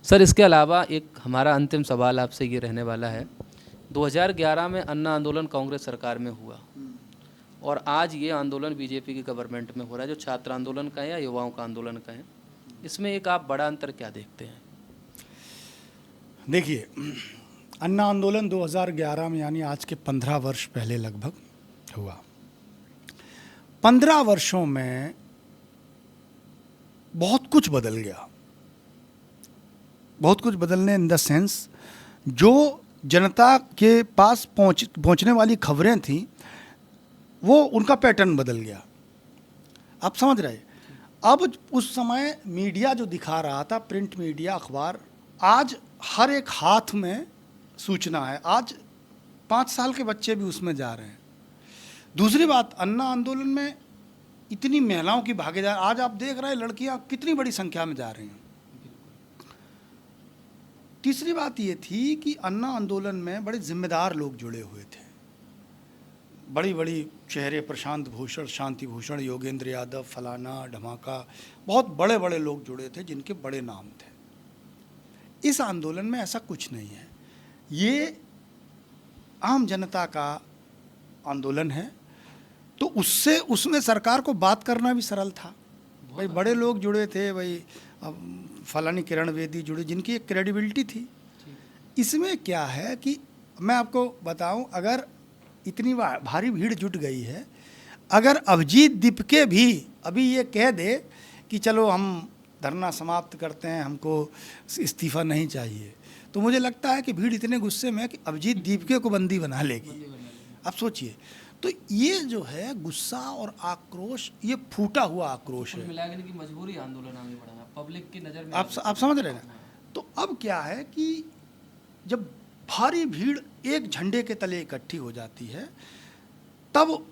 सर, इसके अलावा एक हमारा अंतिम सवाल आपसे ये रहने वाला है, 2011 में अन्ना आंदोलन कांग्रेस सरकार में हुआ और आज ये आंदोलन बीजेपी की गवर्नमेंट में हो रहा है, जो छात्र आंदोलन का है या युवाओं का आंदोलन का है, इसमें एक आप बड़ा अंतर क्या देखते हैं?
देखिए, अन्ना आंदोलन 2011 में यानी आज के 15 वर्ष पहले लगभग हुआ। 15 वर्षों में बहुत कुछ बदल गया। बहुत कुछ बदलने इन द सेंस, जो जनता के पास पहुंचने वाली खबरें थीं वो उनका पैटर्न बदल गया। आप समझ रहे? अब उस समय मीडिया जो दिखा रहा था, प्रिंट मीडिया, अखबार, आज हर एक हाथ में सूचना है। आज 5 साल के बच्चे भी उसमें जा रहे हैं। दूसरी बात, अन्ना आंदोलन में इतनी महिलाओं की भागीदारी, आज आप देख रहे हैं लड़कियां कितनी बड़ी संख्या में जा रही हैं। तीसरी बात ये थी कि अन्ना आंदोलन में बड़े जिम्मेदार लोग जुड़े हुए थे। बड़ी बड़ी चेहरे, प्रशांत भूषण, शांति भूषण, योगेंद्र यादव, फलाना ढमाका, बहुत बड़े बड़े लोग जुड़े थे जिनके बड़े नाम थे। इस आंदोलन में ऐसा कुछ नहीं है। ये आम जनता का आंदोलन है, तो उसमें सरकार को बात करना भी सरल था। भाई बड़े लोग जुड़े थे, भाई फलानी किरण बेदी जुड़े, जिनकी एक क्रेडिबिलिटी थी। इसमें क्या है कि मैं आपको बताऊं, अगर इतनी भारी भीड़ जुट गई है, अगर अभिजीत दीपके भी अभी ये कह दे कि चलो हम धरना समाप्त करते हैं, हमको इस्तीफ़ा नहीं चाहिए, तो मुझे लगता है कि भीड़ इतने गुस्से में है कि अभिजीत दीपके को बंदी बना लेगी। आप सोचिए, तो ये जो है गुस्सा और आक्रोश, ये फूटा हुआ आक्रोश है।
मिलाकर की मजबूरी आंदोलन आगे बढ़ाना, पब्लिक की नज़र में।
आप समझ रहे हैं ना? तो अब क्या है कि जब भारी भीड़ एक झंडे के तले इकट्ठी हो जाती है, तब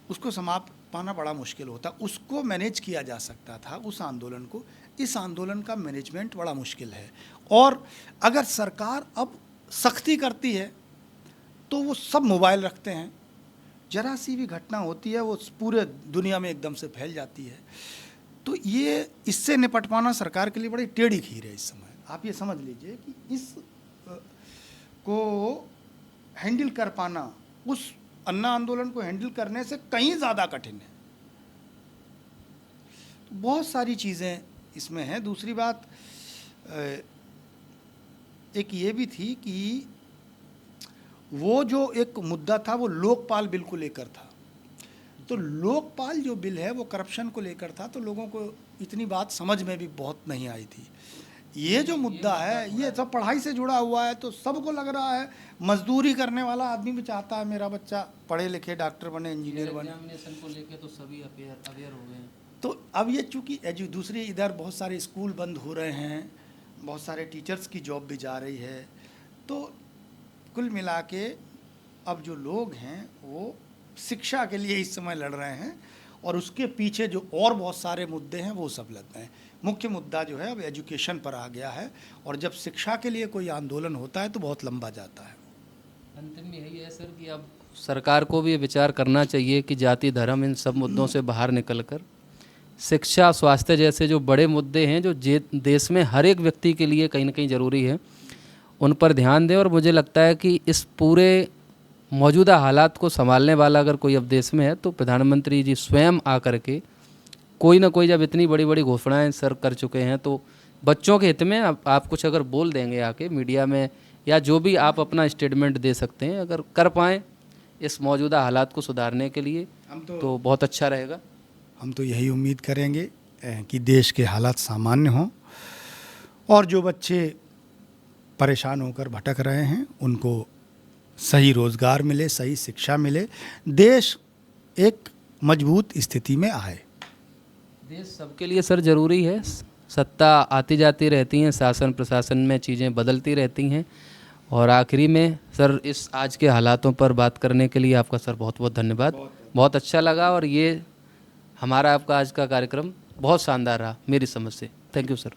उसको समाप्त पाना बड़ा मुश्किल होता। उसको मैनेज किया जा सकता था, उस आंदोलन को। इस आंदोलन का मैनेजमेंट बड़ा मुश्किल है। और अगर सरकार अब सख्ती करती है तो वो सब मोबाइल रखते हैं, जरा सी भी घटना होती है वो पूरे दुनिया में एकदम से फैल जाती है। तो ये इससे निपट पाना सरकार के लिए बड़ी टेढ़ी खीर है इस समय। आप ये समझ लीजिए कि इस को हैंडल कर पाना उस अन्ना आंदोलन को हैंडल करने से कहीं ज़्यादा कठिन है। तो बहुत सारी चीज़ें इसमें हैं। दूसरी बात एक ये भी थी कि वो जो एक मुद्दा था वो लोकपाल बिल को लेकर था। तो लोकपाल जो बिल है वो करप्शन को लेकर था, तो लोगों को इतनी बात समझ में भी बहुत नहीं आई थी। ये जो मुद्दा है ये सब पढ़ाई से जुड़ा हुआ है, तो सबको लग रहा है, मजदूरी करने वाला आदमी भी चाहता है मेरा बच्चा पढ़े लिखे, डॉक्टर बने, इंजीनियर बने।
एग्जामिनेशन को लेके तो सभी अवेयर हो गए हैं।
तो अब ये चूँकि दूसरी इधर बहुत सारे स्कूल बंद हो रहे हैं, बहुत सारे टीचर्स की जॉब भी जा रही है, तो कुल मिला के अब जो लोग हैं वो शिक्षा के लिए इस समय लड़ रहे हैं, और उसके पीछे जो और बहुत सारे मुद्दे हैं वो सब लग गए हैं। मुख्य मुद्दा जो है अब एजुकेशन पर आ गया है, और जब शिक्षा के लिए कोई आंदोलन होता है तो बहुत लंबा जाता है।
अंतिम में यही है सर कि अब सरकार को भी ये विचार करना चाहिए कि जाति धर्म इन सब मुद्दों से बाहर निकलकर शिक्षा, स्वास्थ्य जैसे जो बड़े मुद्दे हैं जो देश में हर एक व्यक्ति के लिए कहीं ना कहीं ज़रूरी है, उन पर ध्यान दें। और मुझे लगता है कि इस पूरे मौजूदा हालात को संभालने वाला अगर कोई अब देश में है तो प्रधानमंत्री जी स्वयं आकर के कोई ना कोई, जब इतनी बड़ी बड़ी घोषणाएं सर कर चुके हैं, तो बच्चों के हित में आप कुछ अगर बोल देंगे आके मीडिया में, या जो भी आप अपना स्टेटमेंट दे सकते हैं, अगर कर पाएँ इस मौजूदा हालात को सुधारने के लिए तो बहुत अच्छा रहेगा।
हम तो यही उम्मीद करेंगे कि देश के हालात सामान्य हों और जो बच्चे परेशान होकर भटक रहे हैं उनको सही रोज़गार मिले, सही शिक्षा मिले, देश एक मजबूत स्थिति में आए।
देश सबके लिए सर ज़रूरी है। सत्ता आती जाती रहती हैं, शासन प्रशासन में चीज़ें बदलती रहती हैं। और आखिरी में सर इस आज के हालातों पर बात करने के लिए आपका सर बहुत बहुत धन्यवाद। बहुत अच्छा लगा और ये हमारा आपका आज का कार्यक्रम बहुत शानदार रहा मेरी समझ से। Thank you sir.